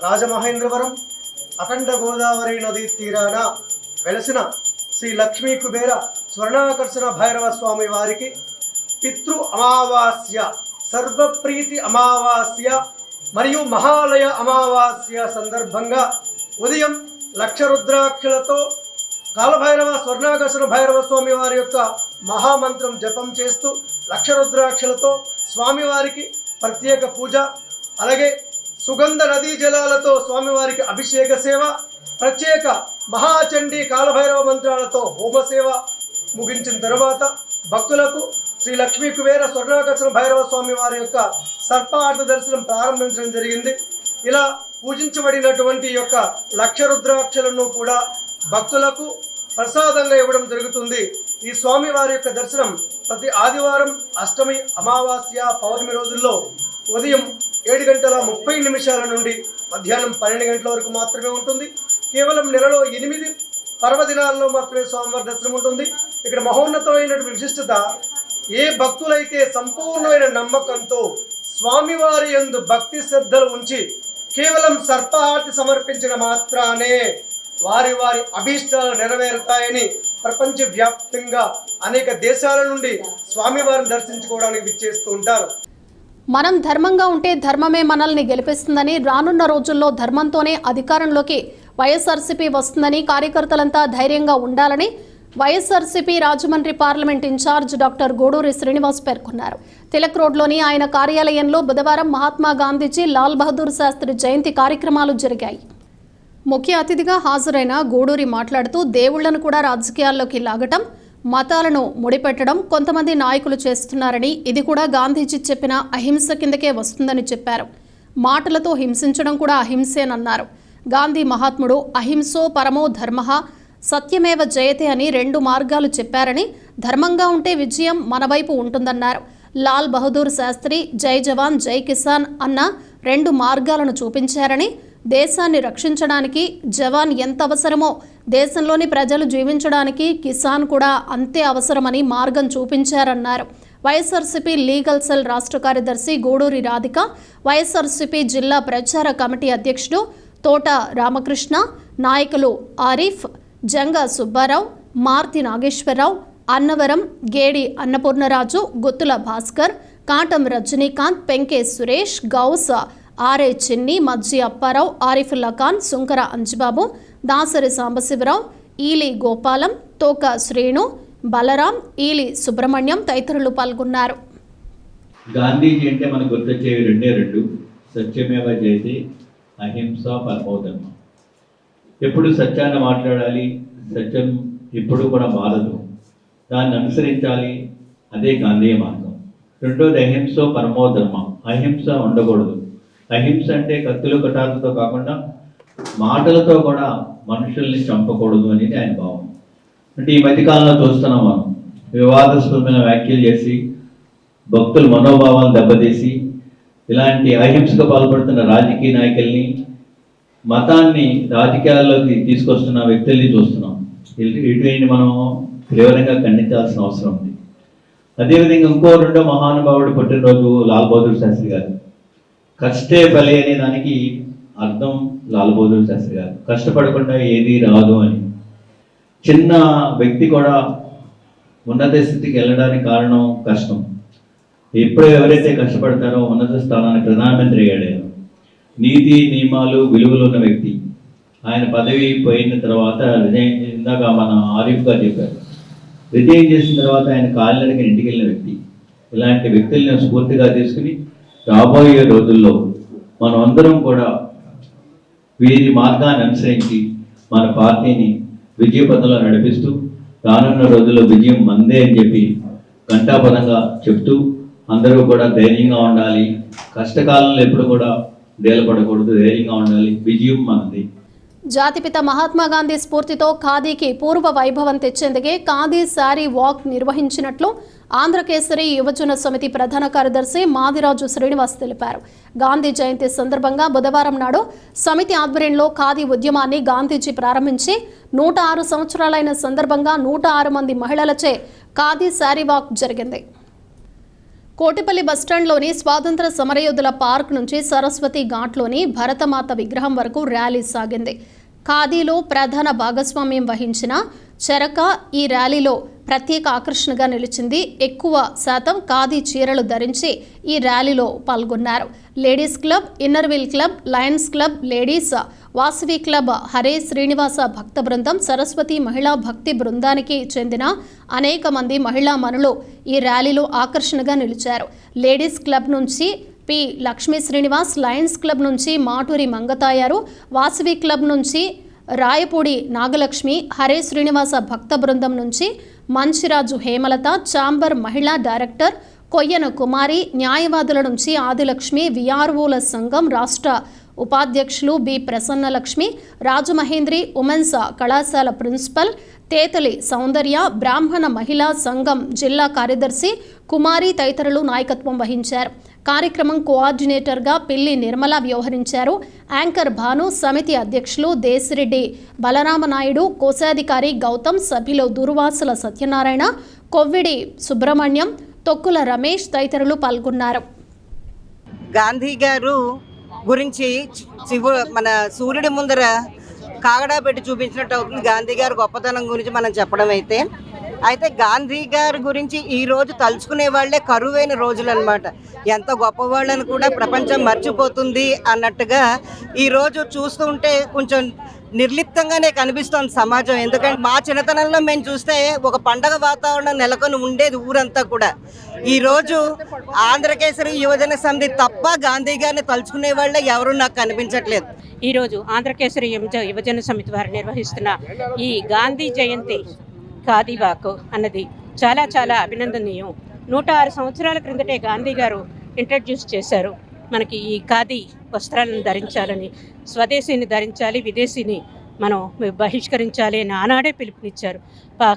Speaker 6: రాజమహేంద్రవరం అఖండ గోదావరి నదీ తీరాన వెలసిన శ్రీ లక్ష్మీ కుబేర స్వర్ణాకర్షణ భైరవ స్వామి వారికి పితృ అమావాస్య, సర్వప్రీతి అమావాస్య మరియు మహాలయ అమావాస్య సందర్భంగా ఉదయం లక్ష రుద్రాక్షలతో కాలభైరవ స్వర్ణాకర్షణ భైరవ స్వామి వారి యొక్క మహామంత్రం జపం చేస్తూ లక్ష రుద్రాక్షలతో స్వామివారికి ప్రత్యేక పూజ, అలాగే సుగంధ నదీ జలాలతో స్వామివారికి అభిషేక సేవ, ప్రత్యేక మహాచండీ కాలభైరవ మంత్రాలతో హోమ సేవ ముగించిన తర్వాత భక్తులకు శ్రీ లక్ష్మీ కుబేర స్వర్ణాకర్షణ భైరవ స్వామి వారి యొక్క సర్పార్థ దర్శనం ప్రారంభించడం జరిగింది. ఇలా పూజించబడినటువంటి యొక్క లక్ష రుద్రాక్షలను కూడా భక్తులకు ప్రసాదంగా ఇవ్వడం జరుగుతుంది. ఈ స్వామి వారి యొక్క దర్శనం ప్రతి ఆదివారం, అష్టమి, అమావాస్య, పౌర్ణమి రోజుల్లో ఉదయం 7:30 నుండి మధ్యాహ్నం 12 గంటల వరకు మాత్రమే ఉంటుంది. కేవలం నెలలో 8 పర్వదినాల్లో మాత్రమే స్వామివారి దర్శనం ఉంటుంది. ఇక్కడ మహోన్నతమైనటువంటి విశిష్టత, ఏ భక్తులైతే సంపూర్ణమైన నమ్మకంతో స్వామివారి యందు భక్తి శ్రద్ధలు ఉంచి కేవలం సర్పహారతి సమర్పించిన మాత్రానే వారి వారి అభీష్టాలు నెరవేరుతాయని ప్రపంచవ్యాప్తంగా అనేక దేశాల నుండి స్వామివారిని దర్శించుకోవడానికి విచ్చేస్తూ ఉంటారు.
Speaker 1: మనం ధర్మంగా ఉంటే ధర్మమే మనల్ని గెలిపిస్తుందని, రానున్న రోజుల్లో ధర్మంతోనే అధికారంలోకి వైఎస్ఆర్సీపీ వస్తుందని, కార్యకర్తలంతా ధైర్యంగా ఉండాలని YSRCP Rajahmundry parliament incharge doctor Guduri Srinivas పేర్కొన్నారు. తిలక్ రోడ్లోని ఆయన కార్యాలయంలో బుధవారం మహాత్మా గాంధీజీ, లాల్ బహదూర్ శాస్త్రి జయంతి కార్యక్రమాలు జరిగాయి. ముఖ్య అతిథిగా హాజరైన గూడూరి మాట్లాడుతూ దేవుళ్లను కూడా రాజకీయాల్లోకి లాగటం, మతాలను ముడిపెట్టడం కొంతమంది నాయకులు చేస్తున్నారని, ఇది కూడా గాంధీజీ చెప్పిన అహింస కిందకే వస్తుందని చెప్పారు. మాటలతో హింసించడం కూడా అహింసేనన్నారు. గాంధీ మహాత్ముడు అహింసో పరమో ధర్మః సత్యమేవ జయతే అని 2 మార్గాలు చెప్పారని, ధర్మంగా ఉంటే విజయం మన వైపు ఉంటుందన్నారు. లాల్ బహదూర్ శాస్త్రి జై జవాన్ జై కిసాన్ అన్న 2 మార్గాలను చూపించారని, దేశాన్ని రక్షించడానికి జవాన్ ఎంత అవసరమో దేశంలోని ప్రజలు జీవించడానికి కిసాన్ కూడా అంతే అవసరమని మార్గం చూపించారన్నారు. వైఎస్ఆర్సీపీ లీగల్ సెల్ రాష్ట్ర కార్యదర్శి గూడూరి రాధిక, వైఎస్ఆర్సీపీ జిల్లా ప్రచార కమిటీ అధ్యక్షుడు తోట రామకృష్ణ, నాయకులు ఆరిఫ్, జంగా సుబ్బారావు, మార్తి నాగేశ్వరరావు, అన్నవరం గేడి అన్నపూర్ణరాజు, గుత్తుల భాస్కర్, కాటం రజనీకాంత్, పెంకే సురేష్, గౌస్, ఆర్ఏ చిన్ని, మజ్జి అప్పారావు, ఆరిఫుల్లా ఖాన్, సుంకర అంజిబాబు, దాసరి సాంబశివరావు, ఈలి గోపాలం, తోక శ్రీను, బలరాం, ఈలి సుబ్రహ్మణ్యం తదితరులు పాల్గొన్నారు.
Speaker 7: గాంధీజీ అంటే మనకు గుర్తొచ్చేవి 2 సత్యమేవ జయతే, అహింస పరమో ధర్మం. ఎప్పుడు సత్యాన్ని మాట్లాడాలి, సత్యం ఎప్పుడు కూడా మారదు, దాన్ని అనుసరించాలి, అదే గాంధీ మార్గం. రెండోది అహింసో పరమో ధర్మం, అహింస ఉండకూడదు. అహింస అంటే కత్తులు కటాలతో కాకుండా మాటలతో కూడా మనుషుల్ని చంపకూడదు అనేది ఆయన భావం. అంటే ఈ మధ్యకాలంలో చూస్తున్నాం మనం, వివాదాస్పదమైన వ్యాఖ్యలు చేసి భక్తుల మనోభావాలను దెబ్బతీసి ఇలాంటి అహింసకు పాల్పడుతున్న రాజకీయ నాయకుల్ని, మతాన్ని రాజకీయాల్లోకి తీసుకొస్తున్న వ్యక్తుల్ని చూస్తున్నాం. ఇటువంటి మనం తీవ్రంగా ఖండించాల్సిన అవసరం ఉంది. అదేవిధంగా ఇంకో 2వ మహానుభావుడు పుట్టినరోజు లాల్ బహదూర్ శాస్త్రి గారు. కష్టే ఫలి అనే దానికి అర్థం లాల్ బహదూర్ శాస్త్రి గారు, కష్టపడకుండా ఏది రాదు అని. చిన్న వ్యక్తి కూడా ఉన్నత స్థితికి వెళ్ళడానికి కారణం కష్టం. ఎప్పుడు ఎవరైతే కష్టపడతారో ఉన్నత స్థానానికి ప్రధానమంత్రి అయ్యాడు. నీతి నియమాలు విలువలు ఉన్న వ్యక్తి. ఆయన పదవి పోయిన తర్వాత ఇందాక మన ఆరిఫ్ గారు చెప్పారు, రిజైన్ చేసిన తర్వాత ఆయన కాలినడకన ఇంటికి వెళ్ళిన వ్యక్తి. ఇలాంటి వ్యక్తులను స్ఫూర్తిగా తీసుకుని రాబోయే రోజుల్లో మనం అందరం కూడా వీరి మార్గాన్ని అనుసరించి మన పార్టీని విజయపథంలో నడిపిస్తూ రానున్న రోజుల్లో విజయం మందే అని చెప్పి ఘంటాపదంగా చెప్తూ అందరూ కూడా ధైర్యంగా ఉండాలి. కష్టకాలంలో ఎప్పుడు కూడా డేలపడకూడదు, ధైర్యంగా ఉండాలి. విజయం మనది.
Speaker 1: జాతిపిత మహాత్మా గాంధీ స్ఫూర్తితో ఖాదీకి పూర్వ వైభవం తెచ్చేందుకే ఖాదీ శారీ వాక్ నిర్వహించినట్లు ఆంధ్రకేసరి యువజన సమితి ప్రధాన కార్యదర్శి మాదిరాజు శ్రీనివాస్ తెలిపారు. గాంధీ జయంతి సందర్భంగా బుధవారం నాడు సమితి ఆధ్వర్యంలో ఖాదీ ఉద్యమాన్ని గాంధీజీ ప్రారంభించి 106 సంవత్సరాలైన సందర్భంగా 106 మంది మహిళలచే ఖాదీ శారీ వాక్ జరిగింది. కోటిపల్లి బస్టాండ్లోని స్వాతంత్ర సమరయోధుల పార్క్ నుంచి సరస్వతి ఘాట్లోని భరతమాత విగ్రహం వరకు ర్యాలీ సాగింది. ఖాదీలో ప్రధాన భాగస్వామ్యం వహించిన చెరక ఈ ర్యాలీలో ప్రత్యేక ఆకర్షణగా నిలిచింది. ఎక్కువ శాతం ఖాదీ చీరలు ధరించి ఈ ర్యాలీలో పాల్గొన్నారు. Ladies club, Inner Wheel club, Lions club, ladies Vasavi club, హరే శ్రీనివాస భక్త బృందం, సరస్వతి మహిళా భక్తి బృందానికి చెందిన అనేక మంది మహిళా మనులు ఈ ర్యాలీలో ఆకర్షణగా నిలిచారు. లేడీస్ క్లబ్ నుంచి P Lakshmi Srinivas, Lions club నుంచి మాటూరి మంగతాయారు, వాసవి క్లబ్ నుంచి రాయపూడి నాగలక్ష్మి, హరే శ్రీనివాస భక్త బృందం నుంచి మంచిరాజు హేమలత, చాంబర్ మహిళా డైరెక్టర్ కొయ్యన కుమారి, న్యాయవాదుల నుంచి ఆదిలక్ష్మి, విఆర్ఓల సంఘం రాష్ట్ర ఉపాధ్యక్షులు బి ప్రసన్నలక్ష్మి, రాజమహేంద్రి ఉమెన్స్ కళాశాల ప్రిన్సిపల్ తేతలి సౌందర్య, బ్రాహ్మణ మహిళా సంఘం జిల్లా కార్యదర్శి కుమారి తదితరులు నాయకత్వం వహించారు. కార్యక్రమం కోఆర్డినేటర్గా పిల్లి నిర్మల వ్యవహరించారు. యాంకర్ భాను, సమితి అధ్యక్షులు దేశిరెడ్డి బలరామనాయుడు, కోశాధికారి గౌతమ్, సభ్యులు దుర్వాసుల సత్యనారాయణ, కొవ్విడి సుబ్రహ్మణ్యం, తొక్కుల రమేష్ తదితరులు పాల్గొన్నారు.
Speaker 8: గాంధీ గారు గురించి మన సూర్యుడి ముందర కాగడా పెట్టి చూపించినట్టు అవుతుంది. గాంధీ గారు గొప్పతనం గురించి మనం చెప్పడం అయితే గాంధీ గారి గురించి ఈ రోజు తలుచుకునే వాళ్లే కరువైన రోజులు అన్నమాట. ఎంత గొప్పవాళ్ళని కూడా ప్రపంచం మర్చిపోతుంది అన్నట్టుగా ఈరోజు చూస్తుంటే కొంచెం నిర్లిప్తంగానే కనిపిస్తోంది సమాజం. ఎందుకంటే మా చిన్నతనంలో మేము చూస్తే ఒక పండగ వాతావరణం నెలకొని ఉండేది ఊరంతా కూడా. ఈరోజు ఆంధ్రకేసరి యువజన సమితి తప్ప గాంధీ గారిని తలుచుకునే వాళ్ళే ఎవరు నాకు కనిపించట్లేదు.
Speaker 9: ఈరోజు ఆంధ్రకేసరి యువజన సమితి వారు నిర్వహిస్తున్న ఈ గాంధీ జయంతి ఖాదీ వాక్ అన్నది చాలా చాలా అభినందనీయం. 106 సంవత్సరాల క్రిందటే గాంధీ గారు ఇంట్రడ్యూస్ చేశారు మనకి ఈ ఖాదీ వస్త్రాలను ధరించాలని, స్వదేశీని ధరించాలి, విదేశీని మనం బహిష్కరించాలి అని ఆనాడే పిలుపునిచ్చారు.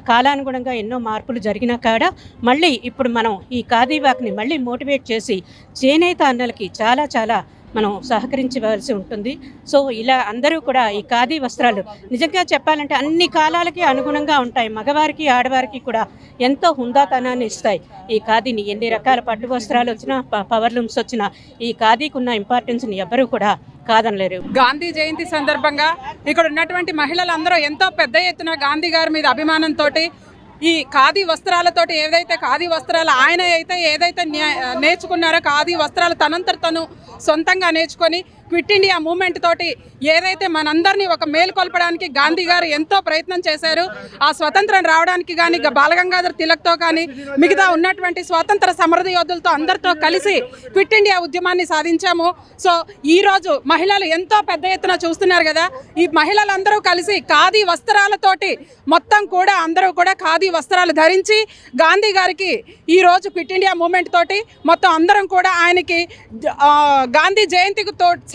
Speaker 9: కాలానుగుణంగా ఎన్నో మార్పులు జరిగినా కాడ మళ్ళీ ఇప్పుడు మనం ఈ ఖాదీ వాక్ని మళ్ళీ మోటివేట్ చేసి చేనేత అన్నలకి చాలా చాలా మనం సహకరించవలసి ఉంటుంది. సో ఇలా అందరూ కూడా ఈ ఖాదీ వస్త్రాలు నిజంగా చెప్పాలంటే అన్ని కాలాలకి అనుగుణంగా ఉంటాయి. మగవారికి ఆడవారికి కూడా ఎంతో హుందాతనాన్ని ఇస్తాయి. ఈ ఖాదీని ఎన్ని రకాల పట్టు వస్త్రాలు వచ్చినా, పవర్ లూమ్స్ వచ్చినా ఈ ఖాదీకి ఉన్న ఇంపార్టెన్స్ని ఎవ్వరూ కూడా కాదనలేరు.
Speaker 10: గాంధీ జయంతి సందర్భంగా ఇక్కడ ఉన్నటువంటి మహిళలందరూ ఎంతో పెద్ద ఎత్తున గాంధీ గారి మీద అభిమానంతో ఈ ఖాదీ వస్త్రాలతోటి ఏదైతే ఖాదీ వస్త్రాలు ఆయన అయితే ఏదైతే నేర్చుకున్నారో ఖాదీ వస్త్రాలు తనంతట తను సొంతంగా నేర్చుకొని క్విట్ ఇండియా మూవ్మెంట్ తోటి ఏదైతే మనందరినీ ఒక మేలుకొల్పడానికి గాంధీ గారు ఎంతో ప్రయత్నం చేశారు. ఆ స్వతంత్రం రావడానికి కానీ బాలగంగాధర్ తిలక్తో కానీ మిగతా ఉన్నటువంటి స్వాతంత్ర సమర యోధులతో అందరితో కలిసి క్విట్ ఇండియా ఉద్యమాన్ని సాధించాము. సో ఈరోజు మహిళలు ఎంతో పెద్ద ఎత్తున చూస్తున్నారు కదా, ఈ మహిళలందరూ కలిసి ఖాదీ వస్త్రాలతోటి మొత్తం కూడా అందరూ కూడా ఖాదీ వస్త్రాలు ధరించి గాంధీ గారికి ఈరోజు క్విట్ ఇండియా మూవ్మెంట్ తోటి మొత్తం అందరం కూడా ఆయనకి గాంధీ జయంతి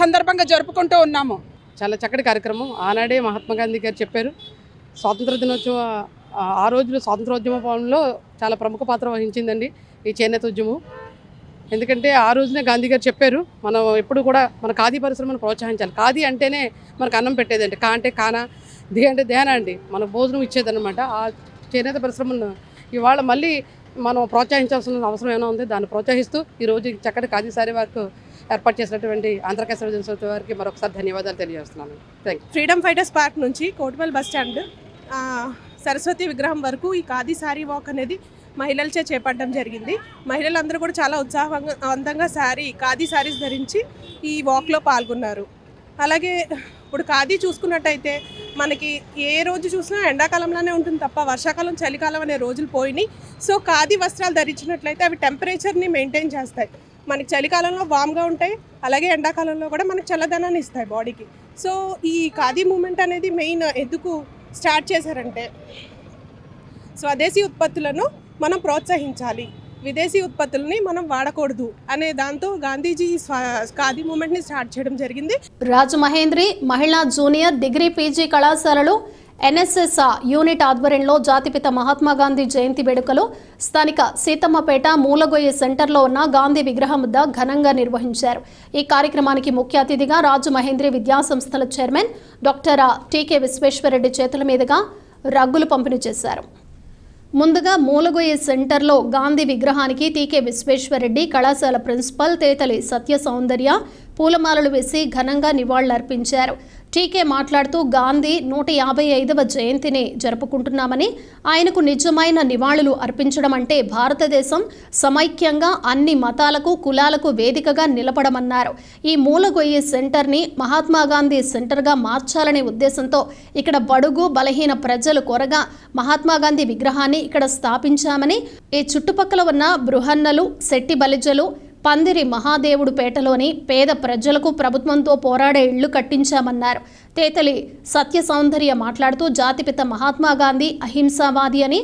Speaker 10: సందర్భంగా జరుపుకుంటూ ఉన్నాము.
Speaker 11: చాలా చక్కటి కార్యక్రమం. ఆనాడే మహాత్మా గాంధీ గారు చెప్పారు. స్వాతంత్ర దినోత్సవం ఆ రోజులో స్వాతంత్రోద్యమంలో చాలా ప్రముఖ పాత్ర వహించిందండి ఈ చేనేత ఉద్యమం. ఎందుకంటే ఆ రోజునే గాంధీ గారు చెప్పారు, మనం ఎప్పుడు కూడా మన ఖాదీ పరిశ్రమను ప్రోత్సహించాలి. ఖాదీ అంటేనే మనకు అన్నం పెట్టేదండి. కా అంటే కానా, దే అంటే దేనా అండి, మనకు భోజనం ఇచ్చేదన్నమాట. ఆ చేనేత పరిశ్రమను ఇవాళ మళ్ళీ మనం ప్రోత్సహించాల్సిన అవసరం ఏమైనా ఉంది. దాన్ని ప్రోత్సహిస్తూ ఈరోజు చక్కటి ఖాదీ సారీ వరకు ఏర్పాటు చేసినటువంటి ఆంధ్రకేసరి యువజన సమితి వారికి మరొకసారి ధన్యవాదాలు తెలియజేస్తున్నాను. Thank you.
Speaker 12: Freedom fighters park నుంచి కోటిపల్లి బస్ స్టాండ్ సరస్వతి విగ్రహం వరకు ఈ ఖాదీ శారీ వాక్ అనేది మహిళలచే చేపట్టడం జరిగింది. మహిళలందరూ కూడా చాలా ఉత్సాహవంతంగా ఖాదీ శారీస్ ధరించి ఈ వాక్లో పాల్గొన్నారు. అలాగే ఇప్పుడు ఖాదీ చూసుకున్నట్టయితే మనకి ఏ రోజు చూసినా ఎండాకాలంలోనే ఉంటుంది తప్ప వర్షాకాలం, చలికాలం అనే రోజులు పోయినాయి. సో ఖాదీ వస్త్రాలు ధరించినట్లయితే అవి టెంపరేచర్ని మెయింటైన్ చేస్తాయి. మనకి చలికాలంలో వామ్గా ఉంటాయి, అలాగే ఎండాకాలంలో కూడా మనకి చల్లదనాన్ని ఇస్తాయి బాడీకి. సో ఈ ఖాదీ మూమెంట్ అనేది మెయిన్ ఎందుకు స్టార్ట్ చేశారంటే స్వదేశీ ఉత్పత్తులను మనం ప్రోత్సహించాలి. విదేశీ ఉత్పత్తులని మనం వాడకూడదు అనే దాంతో గాంధీజీ ఖాదీ మూమెంట్ని స్టార్ట్ చేయడం జరిగింది.
Speaker 1: రాజమహేంద్రి మహిళా జూనియర్ డిగ్రీ పీజీ కళాశాలలు ఎన్ఎస్ఎస్ యూనిట్ ఆధ్వర్యంలో జాతిపిత మహాత్మా గాంధీ జయంతి వేడుకలు స్థానిక సీతమ్మపేట మూలగొయ్య సెంటర్లో ఉన్న గాంధీ విగ్రహం వద్ద ఘనంగా నిర్వహించారు. ఈ కార్యక్రమానికి ముఖ్య అతిథిగా రాజమహేంద్రి విద్యాసంస్థల చైర్మన్ డాక్టర్ టీకే విశ్వేశ్వరరెడ్డి చేతుల మీదుగా రగ్గులు పంపిణీ చేశారు. ముందుగా మూలగొయ్య సెంటర్లో గాంధీ విగ్రహానికి టీకే విశ్వేశ్వరరెడ్డి కళాశాల ప్రిన్సిపల్ తేతలి సత్య సౌందర్య పూలమాలలు వేసి ఘనంగా నివాళులర్పించారు. టీకే మాట్లాడుతూ గాంధీ 155వ జయంతిని జరుపుకుంటున్నామని, ఆయనకు నిజమైన నివాళులు అర్పించడం అంటే భారతదేశం సమైక్యంగా అన్ని మతాలకు కులాలకు వేదికగా నిలబడమన్నారు. ఈ మూలగొయ్య సెంటర్ని మహాత్మా గాంధీ సెంటర్గా మార్చాలనే ఉద్దేశంతో ఇక్కడ బడుగు బలహీన ప్రజలు కొరగా మహాత్మా గాంధీ విగ్రహాన్ని ఇక్కడ స్థాపించామని, ఈ చుట్టుపక్కల ఉన్న బృహన్నలు, శెట్టి బలిజలు, పందిరి మహాదేవుడు పేటలోని పేద ప్రజలకు ప్రభుత్వంతో పోరాడే ఇళ్లు కట్టించామన్నారు. తేతలి సత్య సౌందర్య మాట్లాడుతూ జాతిపిత మహాత్మా గాంధీ అహింసావాది అని,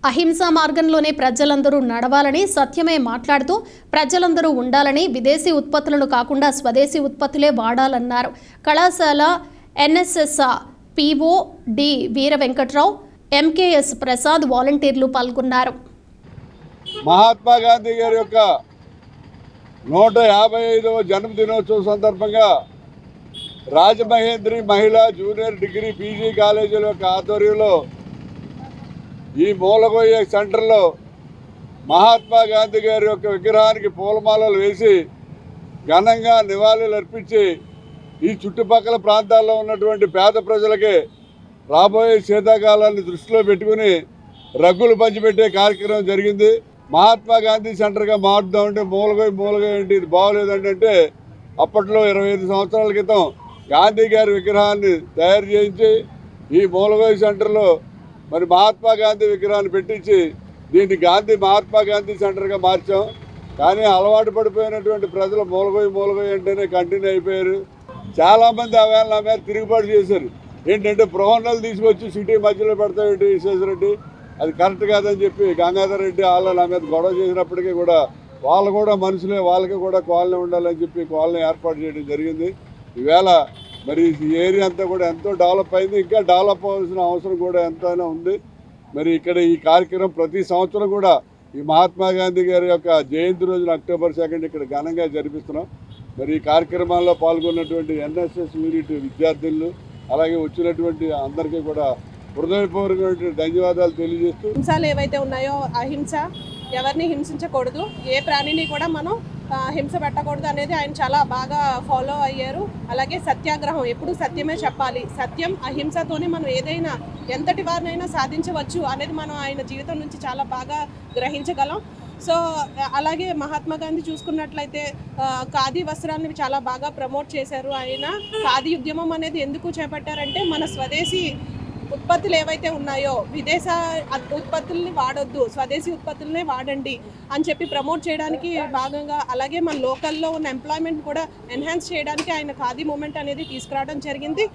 Speaker 1: అహింసా మార్గంలోనే ప్రజలందరూ నడవాలని, సత్యమే మాట్లాడుతూ ప్రజలందరూ ఉండాలని, విదేశీ ఉత్పత్తులను కాకుండా స్వదేశీ ఉత్పత్తులే వాడాలన్నారు. కళాశాల ఎన్ఎస్ఎస్ పిఓ డి వీర వెంకట్రావు, ఎంకేఎస్ ప్రసాద్ వాలంటీర్లు పాల్గొన్నారు.
Speaker 5: మహాత్మా గాంధీ గారి యొక్క 155వ జన్మదినోత్సవం సందర్భంగా రాజమహేంద్రి మహిళా జూనియర్ డిగ్రీ పీజీ కాలేజీల యొక్క ఆధ్వర్యంలో ఈ మూలగొయ్య సెంటర్లో మహాత్మా గాంధీ గారి యొక్క విగ్రహానికి పూలమాలలు వేసి ఘనంగా నివాళులు అర్పించి ఈ చుట్టుపక్కల ప్రాంతాల్లో ఉన్నటువంటి పేద ప్రజలకి రాబోయే శీతాకాలాన్ని దృష్టిలో పెట్టుకుని రగ్గులు పంచిపెట్టే కార్యక్రమం జరిగింది. మహాత్మా గాంధీ సెంటర్గా మారుద్దామంటే మూలగొయ్య ఏంటి, ఇది బాగోలేదండి అంటే అప్పట్లో 25 సంవత్సరాల క్రితం గాంధీ గారి విగ్రహాన్ని తయారు చేయించి ఈ మూలగొయ్య సెంటర్లో మరి మహాత్మా గాంధీ విగ్రహాన్ని పెట్టించి దీన్ని మహాత్మా గాంధీ సెంటర్గా మార్చాం. కానీ అలవాటు పడిపోయినటువంటి ప్రజలు మూలగొయ్య అంటేనే కంటిన్యూ అయిపోయారు. చాలామంది ఆవేళ నా మీద తిరుగుబాటు చేశారు. ఏంటంటే బృహన్నలు తీసుకొచ్చి సిటీ మధ్యలో పెడతామేంటి విశ్వేశ్వరరెడ్డి, అది కరెక్ట్ కాదని చెప్పి గంగాధర్ రెడ్డి వాళ్ళు నా మీద గొడవ చేసినప్పటికీ కూడా వాళ్ళు కూడా మనుషులే, వాళ్ళకి కూడా కాలనీ ఉండాలని చెప్పి కాలనీ ఏర్పాటు చేయడం జరిగింది. ఈవేళ మరి ఈ ఏరియా అంతా కూడా ఎంతో డెవలప్ అయింది, ఇంకా డెవలప్ అవ్వాల్సిన అవసరం కూడా ఎంతైనా ఉంది. మరి ఇక్కడ ఈ కార్యక్రమం ప్రతి సంవత్సరం కూడా ఈ మహాత్మా గాంధీ గారి యొక్క జయంతి రోజున అక్టోబర్ 2 ఇక్కడ ఘనంగా జరిపిస్తున్నాం. మరి ఈ కార్యక్రమాల్లో పాల్గొన్నటువంటి ఎన్ఎస్ఎస్ యూనిట్ విద్యార్థులు అలాగే వచ్చినటువంటి అందరికీ కూడా హృదయపూర్వకమైన ధన్యవాదాలు తెలియజేస్తూ,
Speaker 12: హింసలు ఏవైతే ఉన్నాయో అహింస, ఎవరిని హింసించకూడదు, ఏ ప్రాణిని కూడా మనం హింస పెట్టకూడదు అనేది ఆయన చాలా బాగా ఫాలో అయ్యారు. అలాగే సత్యాగ్రహం, ఎప్పుడు సత్యమే చెప్పాలి, సత్యం అహింసతోనే మనం ఏదైనా ఎంతటి వారినైనా సాధించవచ్చు అనేది మనం ఆయన జీవితం నుంచి చాలా బాగా గ్రహించగలం. సో అలాగే మహాత్మా గాంధీ చూసుకున్నట్లయితే ఖాదీ వస్త్రాలను చాలా బాగా ప్రమోట్ చేశారు. ఆయన ఖాదీ ఉద్యమం అనేది ఎందుకు చేపట్టారంటే మన స్వదేశీ ఉత్పత్తులు ఏవైతే ఉన్నాయో విదేశ ఉత్పత్తుల్ని వాడొద్దు, స్వదేశీ ఉత్పత్తులనే వాడండి అని చెప్పి ప్రమోట్ చేయడానికి భాగంగా, అలాగే మన లోకల్లో ఉన్న ఎంప్లాయ్మెంట్ కూడా ఎన్హాన్స్ చేయడానికి ఆయన ఖాదీ మూమెంట్ అనేది తీసుకురావడం జరిగింది.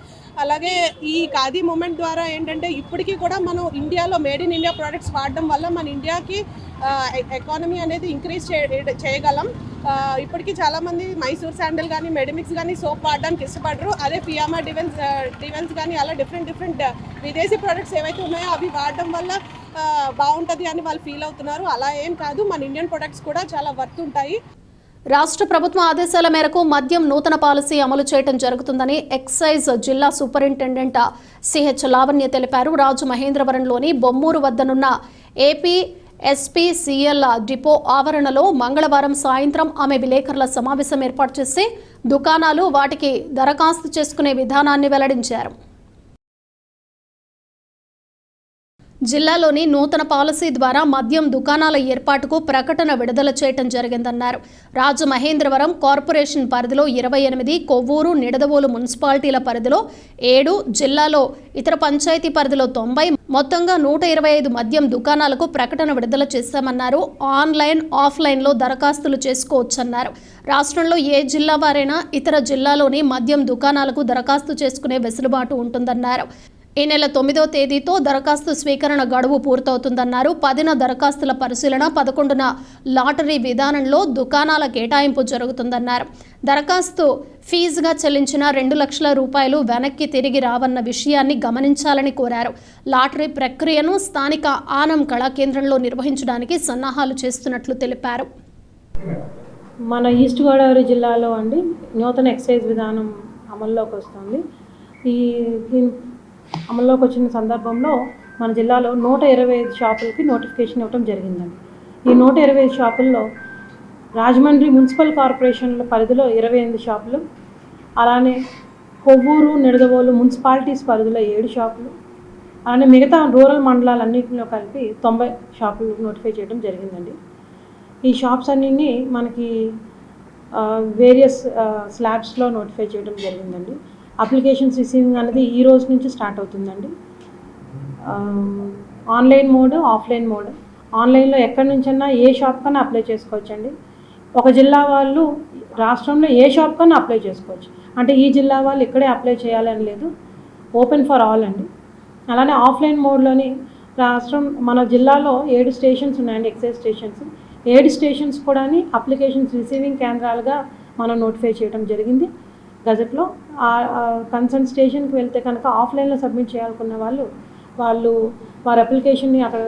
Speaker 12: అలాగే ఈ ఖాదీ మూమెంట్ ద్వారా ఏంటంటే ఇప్పటికీ కూడా మనం ఇండియాలో మేడ్ ఇన్ ఇండియా ప్రోడక్ట్స్ వాడడం వల్ల మన ఇండియాకి ఎకానమీ అనేది ఇంక్రీజ్ చేయగలం. ఇప్పటికీ చాలామంది మైసూర్ శాండల్ కానీ మెడిమిక్స్ కానీ సోప్ వాడడానికి ఇష్టపడరు. అదే ఫియామా డివెన్స్ కానీ అలా డిఫరెంట్ విదేశీ ప్రోడక్ట్స్ ఏవైతే ఉన్నాయో అవి వాడడం వల్ల బాగుంటుంది అని వాళ్ళు ఫీల్ అవుతున్నారు. అలా ఏం కాదు, మన ఇండియన్ ప్రొడక్ట్స్ కూడా చాలా వర్త్ ఉంటాయి.
Speaker 1: రాష్ట్ర ప్రభుత్వం ఆదేశాల మేరకు మద్యం నూతన పాలసీ అమలు చేయడం జరుగుతుందని ఎక్సైజ్ జిల్లా సూపరింటెండెంట్ సిహెచ్ లావణ్య తెలిపారు. రాజమహేంద్రవరంలోని బొమ్మూరు వద్దనున్న ఏపీ ఎస్పీసీఎల్ డిపో ఆవరణలో మంగళవారం సాయంత్రం ఆమె విలేకరుల సమావేశం ఏర్పాటు చేసి దుకాణాలు వాటికి దరఖాస్తు చేసుకునే విధానాన్ని వెల్లడించారు. జిల్లాలోని నూతన పాలసీ ద్వారా మద్యం దుకాణాల ఏర్పాటుకు ప్రకటన విడుదల చేయడం జరిగిందన్నారు. రాజమహేంద్రవరం కార్పొరేషన్ పరిధిలో 28, కొవ్వూరు, నిడదవోలు మున్సిపాలిటీల పరిధిలో 7, జిల్లాలో ఇతర పంచాయతీ పరిధిలో 90, మొత్తంగా 125 మద్యం దుకాణాలకు ప్రకటన విడుదల చేశామన్నారు. ఆన్లైన్, ఆఫ్లైన్లో దరఖాస్తులు చేసుకోవచ్చన్నారు. రాష్ట్రంలో ఏ జిల్లా వారైనా ఇతర జిల్లాలోని మద్యం దుకాణాలకు దరఖాస్తు చేసుకునే వెసులుబాటు ఉంటుందన్నారు. ఈ నెల 9వ తేదీతో దరఖాస్తు స్వీకరణ గడువు పూర్తవుతుందన్నారు. 10న దరఖాస్తుల పరిశీలన, 11న లాటరీ విధానంలో దుకాణాల కేటాయింపు జరుగుతుందన్నారు. దరఖాస్తు ఫీజుగా చెల్లించిన 2 లక్షల రూపాయలు వెనక్కి తిరిగి రావన్న విషయాన్ని గమనించాలని కోరారు. లాటరీ ప్రక్రియను స్థానిక ఆనం కళాకేంద్రంలో నిర్వహించడానికి సన్నాహాలు చేస్తున్నట్లు తెలిపారు.
Speaker 13: మన ఈస్ట్ గోదావరి జిల్లాలో అండి నూతన ఎక్సైజ్ విధానం అమల్లోకి వస్తుంది. ఈ అమల్లోకి వచ్చిన సందర్భంలో మన జిల్లాలో 125 షాపులకి నోటిఫికేషన్ ఇవ్వడం జరిగిందండి. ఈ 125 షాపుల్లో రాజమండ్రి మున్సిపల్ కార్పొరేషన్ల పరిధిలో 28 షాపులు, అలానే కొవ్వూరు, నిడదవోలు మున్సిపాలిటీస్ పరిధిలో 7 షాపులు, అలానే మిగతా రూరల్ మండలాలన్నింటిలో కలిపి 90 షాపులు నోటిఫై చేయడం జరిగిందండి. ఈ షాప్స్ అన్నింటినీ మనకి వేరియస్ స్లాబ్స్లో నోటిఫై చేయడం జరిగిందండి. అప్లికేషన్స్ రిసీవింగ్ అనేది ఈ రోజు నుంచి స్టార్ట్ అవుతుందండి. Online mode, offline mode. ఆన్లైన్లో ఎక్కడి నుంచైనా ఏ షాప్ కన్నా అప్లై చేసుకోవచ్చండి. ఒక జిల్లా వాళ్ళు రాష్ట్రంలో ఏ షాప్ కన్నా అప్లై చేసుకోవచ్చు. అంటే ఈ జిల్లా వాళ్ళు ఇక్కడే అప్లై చేయాలని లేదు, ఓపెన్ ఫర్ ఆల్ అండి. అలానే ఆఫ్లైన్ మోడ్లోని మన జిల్లాలో 7 స్టేషన్స్ ఉన్నాయండి, ఎక్సైజ్ స్టేషన్స్. 7 స్టేషన్స్ కూడా అప్లికేషన్స్ రిసీవింగ్ కేంద్రాలుగా మనం నోటిఫై చేయడం జరిగింది గజెట్లో. కన్సర్న్ స్టేషన్కి వెళ్తే కనుక ఆఫ్లైన్లో సబ్మిట్ చేయాలనుకున్న వాళ్ళు వారి అప్లికేషన్ని అక్కడ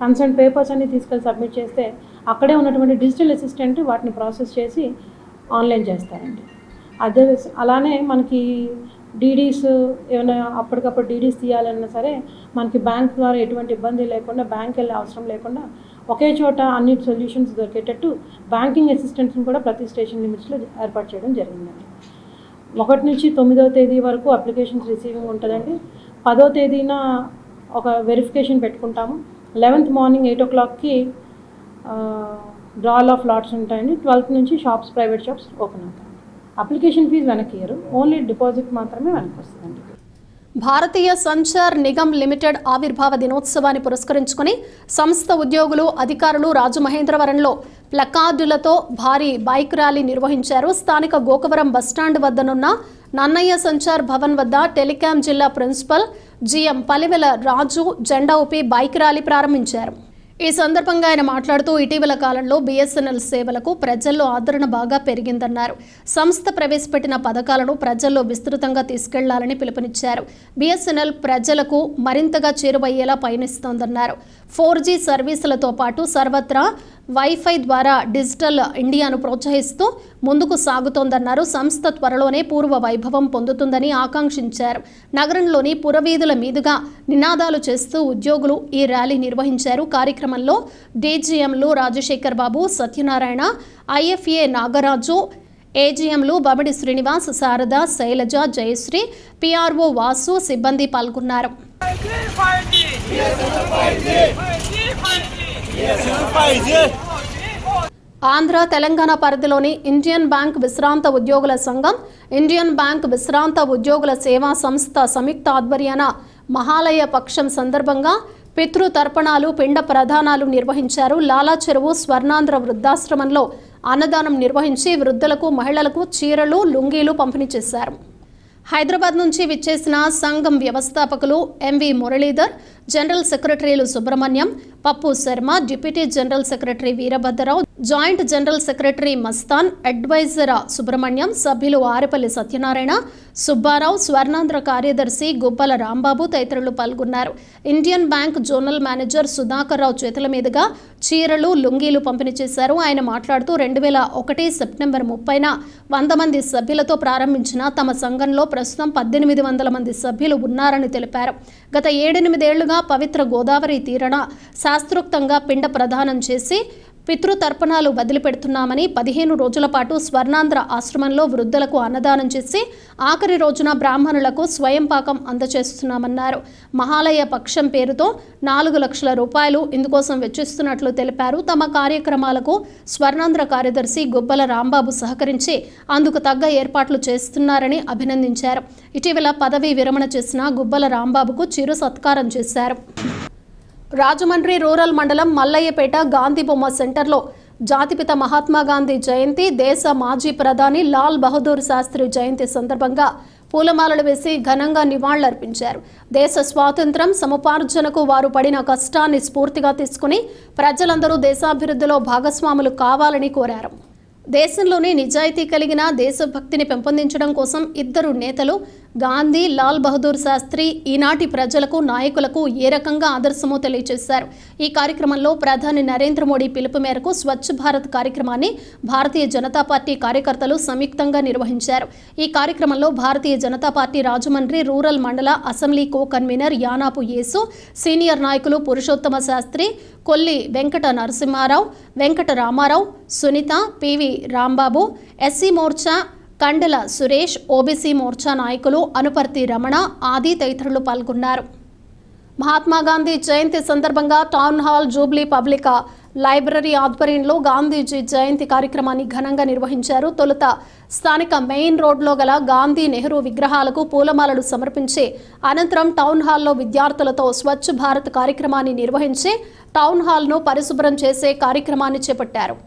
Speaker 13: కన్సర్న్ పేపర్స్ అన్ని తీసుకెళ్ళి సబ్మిట్ చేస్తే అక్కడే ఉన్నటువంటి డిజిటల్ అసిస్టెంట్ వాటిని ప్రాసెస్ చేసి ఆన్లైన్ చేస్తారండి. అలానే మనకి డీడీస్ ఏమైనా అప్పటికప్పుడు డీడీస్ తీయాలన్నా సరే మనకి బ్యాంక్ ద్వారా ఎటువంటి ఇబ్బంది లేకుండా, బ్యాంక్ వెళ్ళే అవసరం లేకుండా ఒకే చోట అన్ని సొల్యూషన్స్ దొరికేటట్టు బ్యాంకింగ్ అసిస్టెంట్స్ని కూడా ప్రతి స్టేషన్ లిమిట్స్లో ఏర్పాటు చేయడం జరిగిందండి. 1 నుంచి 9వ తేదీ వరకు అప్లికేషన్స్ రిసీవింగ్ ఉంటుందండి. 10వ తేదీన ఒక వెరిఫికేషన్ పెట్టుకుంటాము. 11th మార్నింగ్ 8 o'clockకి డ్రాల్ ఆఫ్ లాట్స్ ఉంటాయండి. 12th నుంచి షాప్స్, ప్రైవేట్ షాప్స్ ఓపెన్ అవుతాయి. అప్లికేషన్ ఫీజు వెనక్కి ఇయ్యరు, ఓన్లీ డిపాజిట్ మాత్రమే వెనక్కి వస్తుందండి.
Speaker 1: భారతీయ సంచార్ నిగమ్ లిమిటెడ్ ఆవిర్భావ దినోత్సవాన్ని పురస్కరించుకుని సంస్థ ఉద్యోగులు, అధికారులు రాజమహేంద్రవరంలో ప్లకార్డులతో భారీ బైక్ ర్యాలీ నిర్వహించారు. స్థానిక గోకవరం బస్టాండ్ వద్దనున్న నన్నయ్య సంచార్ భవన్ వద్ద టెలికాం జిల్లా ప్రిన్సిపల్ జిఎం పలివెల రాజు జెండా ఊపి బైక్ ర్యాలీ ప్రారంభించారు. ఈ సందర్భంగా ఆయన మాట్లాడుతూ ఇటీవల కాలంలో బిఎస్ఎన్ఎల్ సేవలకు ప్రజల్లో ఆదరణ బాగా పెరిగిందన్నారు. సంస్థ ప్రవేశపెట్టిన పథకాలను ప్రజల్లో విస్తృతంగా తీసుకెళ్లాలని పిలుపునిచ్చారు. బిఎస్ఎన్ఎల్ ప్రజలకు మరింతగా చేరువయ్యేలా పయనిస్తోందన్నారు. 4G సర్వీసులతో పాటు సర్వత్రా వైఫై ద్వారా డిజిటల్ ఇండియాను ప్రోత్సహిస్తూ ముందుకు సాగుతోందన్నారు. సంస్థ త్వరలోనే పూర్వ వైభవం పొందుతుందని ఆకాంక్షించారు. నగరంలోని పురవీధుల మీదుగా నినాదాలు చేస్తూ ఉద్యోగులు ఈ ర్యాలీ నిర్వహించారు. కార్యక్రమంలో డీజీఎంలు రాజశేఖర్ బాబు, సత్యనారాయణ, ఐఎఫ్ఏ నాగరాజు, ఏజీఎంలు బమిడి శ్రీనివాస్, శారద, శైలజ, జయశ్రీ, పిఆర్ఓ వాసు సిబ్బంది పాల్గొన్నారు. ఆంధ్ర, తెలంగాణ పరిధిలోని ఇండియన్ బ్యాంక్ విశ్రాంత ఉద్యోగుల సంఘం, ఇండియన్ బ్యాంక్ విశ్రాంత ఉద్యోగుల సేవా సంస్థ సంయుక్త ఆధ్వర్యాన మహాలయ పక్షం సందర్భంగా పితృతర్పణాలు, పిండ ప్రదానాలు నిర్వహించారు. లాలా చెరువు స్వర్ణాంధ్ర వృద్ధాశ్రమంలో అన్నదానం నిర్వహించి వృద్ధులకు, మహిళలకు చీరలు, లుంగీలు పంపిణీ చేశారు. హైదరాబాద్ నుంచి విచ్చేసిన సంఘం వ్యవస్థాపకులు ఎంవి మురళీధర్, జనరల్ సెక్రటరీలు Subrahmanyam, Pappu Sharma, deputy general secretary Veerabhadrarao, joint general secretary Mastan, adviser Subrahmanyam, సభ్యులు ఆరెపల్లి సత్యనారాయణ, సుబ్బారావు, స్వర్ణాంధ్ర కార్యదర్శి గుబ్బల రాంబాబు తదితరులు పాల్గొన్నారు. Indian bank zonal manager Sudhakar Rao చేతుల మీదుగా చీరలు, లుంగీలు పంపిణీ చేశారు. ఆయన మాట్లాడుతూ 2001 సెప్టెంబర్ 30న 100 మంది సభ్యులతో ప్రారంభించిన తమ సంఘంలో ప్రస్తుతం 1800 మంది సభ్యులు ఉన్నారని తెలిపారు. గత 7-8 ఏళ్లుగా పవిత్ర గోదావరి తీరన శాస్త్రోక్తంగా పిండ ప్రదానం చేసి పితృతర్పణాలు వదిలిపెడుతున్నామని, 15 రోజుల పాటు స్వర్ణాంధ్ర ఆశ్రమంలో వృద్ధులకు అన్నదానం చేసి ఆఖరి రోజున బ్రాహ్మణులకు స్వయం పాకం అందజేస్తున్నామన్నారు. మహాలయ పక్షం పేరుతో 4 లక్షల రూపాయలు ఇందుకోసం వెచ్చిస్తున్నట్లు తెలిపారు. తమ కార్యక్రమాలకు స్వర్ణాంధ్ర కార్యదర్శి గుబ్బల రాంబాబు సహకరించి అందుకు తగ్గ ఏర్పాట్లు చేస్తున్నారని అభినందించారు. ఇటీవల పదవీ విరమణ చేసిన గుబ్బల రాంబాబుకు చిరు సత్కారం చేశారు. రాజమండ్రి రూరల్ మండలం మల్లయ్యపేట గాంధీ బొమ్మ సెంటర్లో జాతిపిత మహాత్మా గాంధీ జయంతి, దేశ మాజీ ప్రధాని లాల్ బహదూర్ శాస్త్రి జయంతి సందర్భంగా పూలమాలలు వేసి ఘనంగా నివాళులర్పించారు. దేశ స్వాతంత్ర్యం సముపార్జనకు వారు పడిన కష్టాన్ని స్ఫూర్తిగా తీసుకుని ప్రజలందరూ దేశాభివృద్ధిలో భాగస్వాములు కావాలని కోరారు. దేశంలోని నిజాయితీ కలిగిన దేశభక్తిని పెంపొందించడం కోసం ఇద్దరు నేతలు గాంధీ, లాల్ బహదూర్ శాస్త్రి ఈనాటి ప్రజలకు, నాయకులకు ఏ రకంగా ఆదర్శమో తెలియజేశారు. ఈ కార్యక్రమంలో ప్రధాని నరేంద్ర మోడీ పిలుపు మేరకు స్వచ్ఛ భారత్ కార్యక్రమాన్ని భారతీయ జనతా పార్టీ కార్యకర్తలు సంయుక్తంగా నిర్వహించారు. ఈ కార్యక్రమంలో భారతీయ జనతా పార్టీ రాజమండ్రి రూరల్ మండల assembly co convener Yanapu Yesu, senior నాయకులు Purushottama Sastri, Kolli Venkata Narasimharao, Venkata Ramarao, Sunitha, PV Rambabu, SC Morcha Kandala Suresh, OBC Morcha నాయకులు అనుపర్తి రమణ ఆది తదితరులు పాల్గొన్నారు. మహాత్మా గాంధీ జయంతి సందర్భంగా town hall jubilee public library ఆధ్వర్యంలో గాంధీజీ జయంతి కార్యక్రమాన్ని ఘనంగా నిర్వహించారు. తొలుత స్థానిక మెయిన్ రోడ్లో గల గాంధీ, నెహ్రూ విగ్రహాలకు పూలమాలలు సమర్పించి అనంతరం టౌన్ హాల్లో విద్యార్థులతో స్వచ్ఛ భారత్ కార్యక్రమాన్ని నిర్వహించి టౌన్ హాల్ను పరిశుభ్రం చేసే కార్యక్రమాన్ని చేపట్టారు.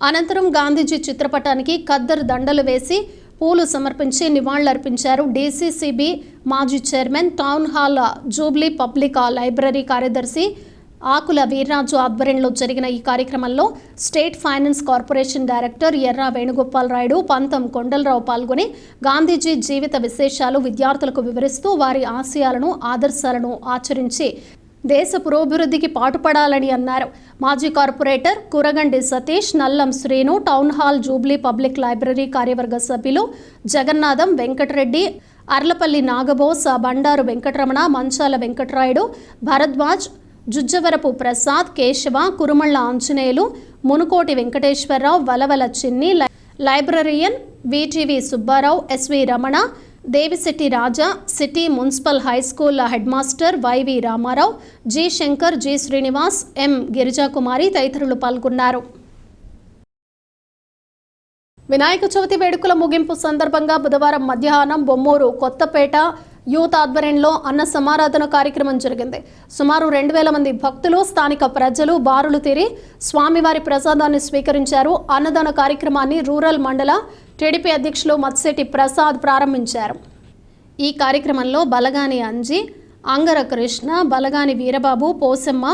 Speaker 1: అనంతరం గాంధీజీ చిత్రపటానికి ఖద్దరు దండలు వేసి పూలు సమర్పించి నివాళులర్పించారు. డీసీసీబీ మాజీ chairman, town hall jubilee public library కార్యదర్శి ఆకుల వీర్రాజు ఆధ్వర్యంలో జరిగిన ఈ కార్యక్రమంలో స్టేట్ ఫైనాన్స్ కార్పొరేషన్ డైరెక్టర్ ఎర్రా వేణుగోపాల్ రాయుడు, పంతం కొండలరావు పాల్గొని గాంధీజీ జీవిత విశేషాలు విద్యార్థులకు వివరిస్తూ వారి ఆశయాలను, ఆదర్శాలను ఆచరించి దేశ పురోభివృద్ధికి పాటుపడాలని అన్నారు. మాజీ corporator Kurugandi Satish, Nallam Srinu, town hall jubilee public library కార్యవర్గ సభ్యులు జగన్నాథం, వెంకటరెడ్డి, అర్లపల్లి నాగబోస్, బండారు వెంకటరమణ, మంచాల Venkatarayudu, Bharadwaj, జుజ్జవరపు Prasad, Keshava, Kurumalla Anjaneyulu, మునుకోటి Venkateswararao, Valavala Chinni, librarian VTV Subbarao, SV Ramana, Devisetti Raja, city municipal high school head master YV Ramarao, G Shankar, G Srinivas, M Girijakumari తదితరులు పాల్గొన్నారు. వినాయక చవితి వేడుకల ముగింపు సందర్భంగా బుధవారం మధ్యాహ్నం బొమ్మూరు కొత్తపేట యూత్ ఆధ్వర్యంలో అన్న సమారాధన కార్యక్రమం జరిగింది. సుమారు 2000 మంది భక్తులు, స్థానిక ప్రజలు బారులు తీరి స్వామివారి ప్రసాదాన్ని స్వీకరించారు. అన్నదాన కార్యక్రమాన్ని రూరల్ మండల టీడీపీ అధ్యక్షులు మత్సెట్టి ప్రసాద్ ప్రారంభించారు. ఈ కార్యక్రమంలో బలగాని అంజి, అంగర కృష్ణ, బలగాని వీరబాబు, పోసమ్మ,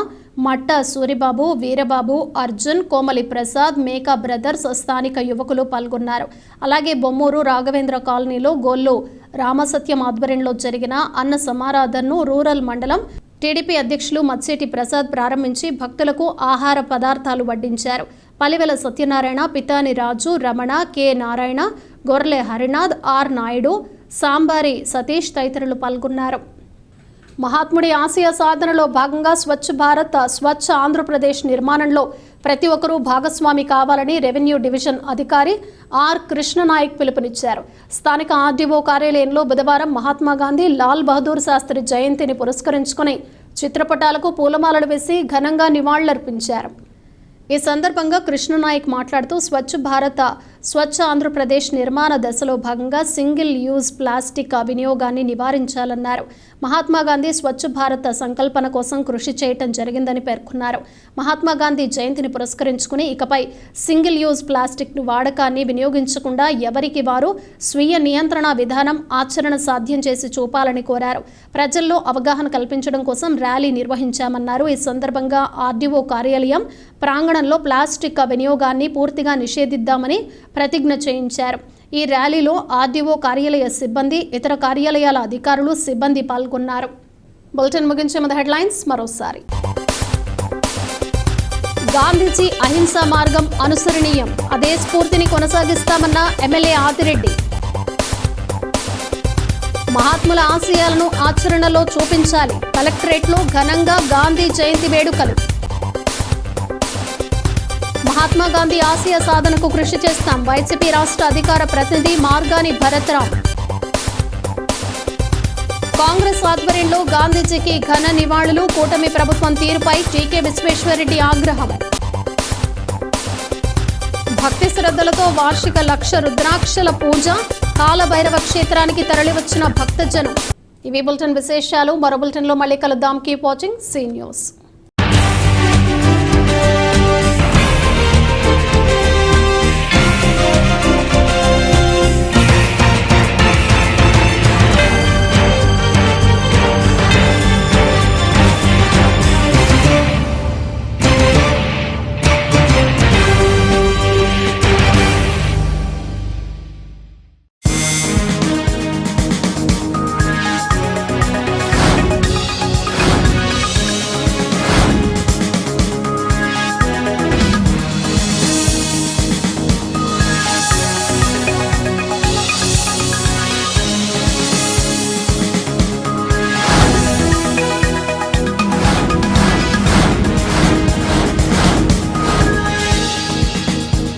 Speaker 1: మట్ట సూరిబాబు, వీరబాబు, అర్జున్, కోమలి ప్రసాద్, మేకా బ్రదర్స్, స్థానిక యువకులు పాల్గొన్నారు. అలాగే బొమ్మూరు రాఘవేంద్ర కాలనీలో గోల్లు రామసత్యం ఆధ్వర్యంలో జరిగిన అన్న సమారాధనను రూరల్ మండలం టీడీపీ అధ్యక్షులు మత్సెట్టి ప్రసాద్ ప్రారంభించి భక్తులకు ఆహార పదార్థాలు వడ్డించారు. పలివెల సత్యనారాయణ, పితాని రాజు, రమణ, కె నారాయణ, గొర్లె హరినాథ్, ఆర్ నాయుడు, సాంబారి సతీష్ తదితరులు పాల్గొన్నారు. మహాత్ముడి ఆశయ సాధనలో భాగంగా స్వచ్ఛ భారత్, స్వచ్ఛ ఆంధ్రప్రదేశ్ నిర్మాణంలో ప్రతి ఒక్కరూ భాగస్వామి కావాలని రెవెన్యూ డివిజన్ అధికారి ఆర్ కృష్ణనాయక్ పిలుపునిచ్చారు. స్థానిక ఆర్డీఓ కార్యాలయంలో బుధవారం మహాత్మా గాంధీ, లాల్ బహదూర్ శాస్త్రి జయంతిని పురస్కరించుకుని చిత్రపటాలకు పూలమాలలు వేసి ఘనంగా నివాళులర్పించారు. ఈ సందర్భంగా కృష్ణనాయక్ మాట్లాడుతూ స్వచ్ఛ భారత, స్వచ్ఛ ఆంధ్రప్రదేశ్ నిర్మాణ దశలో భాగంగా సింగిల్ యూజ్ ప్లాస్టిక్ వినియోగాన్ని నివారించాలన్నారు. మహాత్మా గాంధీ స్వచ్ఛ భారత్ సంకల్పన కోసం కృషి చేయటం జరిగిందని పేర్కొన్నారు. మహాత్మా గాంధీ జయంతిని పురస్కరించుకుని ఇకపై సింగిల్ యూజ్ ప్లాస్టిక్ వాడకాన్ని వినియోగించకుండా ఎవరికి వారు స్వీయ నియంత్రణ విధానం ఆచరణ సాధ్యం చేసి చూపాలని కోరారు. ప్రజల్లో అవగాహన కల్పించడం కోసం ర్యాలీ నిర్వహించామన్నారు. ఈ సందర్భంగా ఆర్డీఓ కార్యాలయం ప్రాంగణంలో ప్లాస్టిక్ వినియోగాన్ని పూర్తిగా నిషేధిద్దామని ప్రతిజ్ఞ చేయించారు. ఈ ర్యాలీలో ఆర్డీఓ కార్యాలయ సిబ్బంది, ఇతర కార్యాలయాల అధికారులు, సిబ్బంది పాల్గొన్నారు. బులెటిన్ ముగించే ముందు హెడ్లైన్స్ మరోసారి. గాంధీజీ అహింసా మార్గం అనుసరణీయం, అదే స్ఫూర్తిని కొనసాగిస్తామన్న ఎమ్మెల్యే ఆదిరెడ్డి. మహాత్ముల ఆశయాలను ఆచరణలో చూపించాలి, కలెక్టరేట్లో ఘనంగా గాంధీ జయంతి వేడుకలు. మహాత్మా గాంధీ ఆశయ సాధనకు కృషి చేస్తాం, వైసీపీ రాష్ట్ర అధికార ప్రతినిధి మార్గాని భరత్రామ్. కాంగ్రెస్ ఆధ్వర్యంలో గాంధీజీకి ఘన నివాళులు, కూటమి ప్రభుత్వం తీరుపై టీకే విశ్వేశ్వరరెడ్డి ఆగ్రహం. భక్తి శ్రద్ధలతో వార్షిక 1,00,000 రుద్రాక్షల పూజ, కాలభైరవ క్షేత్రానికి తరలివచ్చిన భక్తజనం. ఇవి బులెటిన్ విశేషాలు. మరో బులెటిన్లో మళ్ళీ కలుద్దాం. Keep watching see news.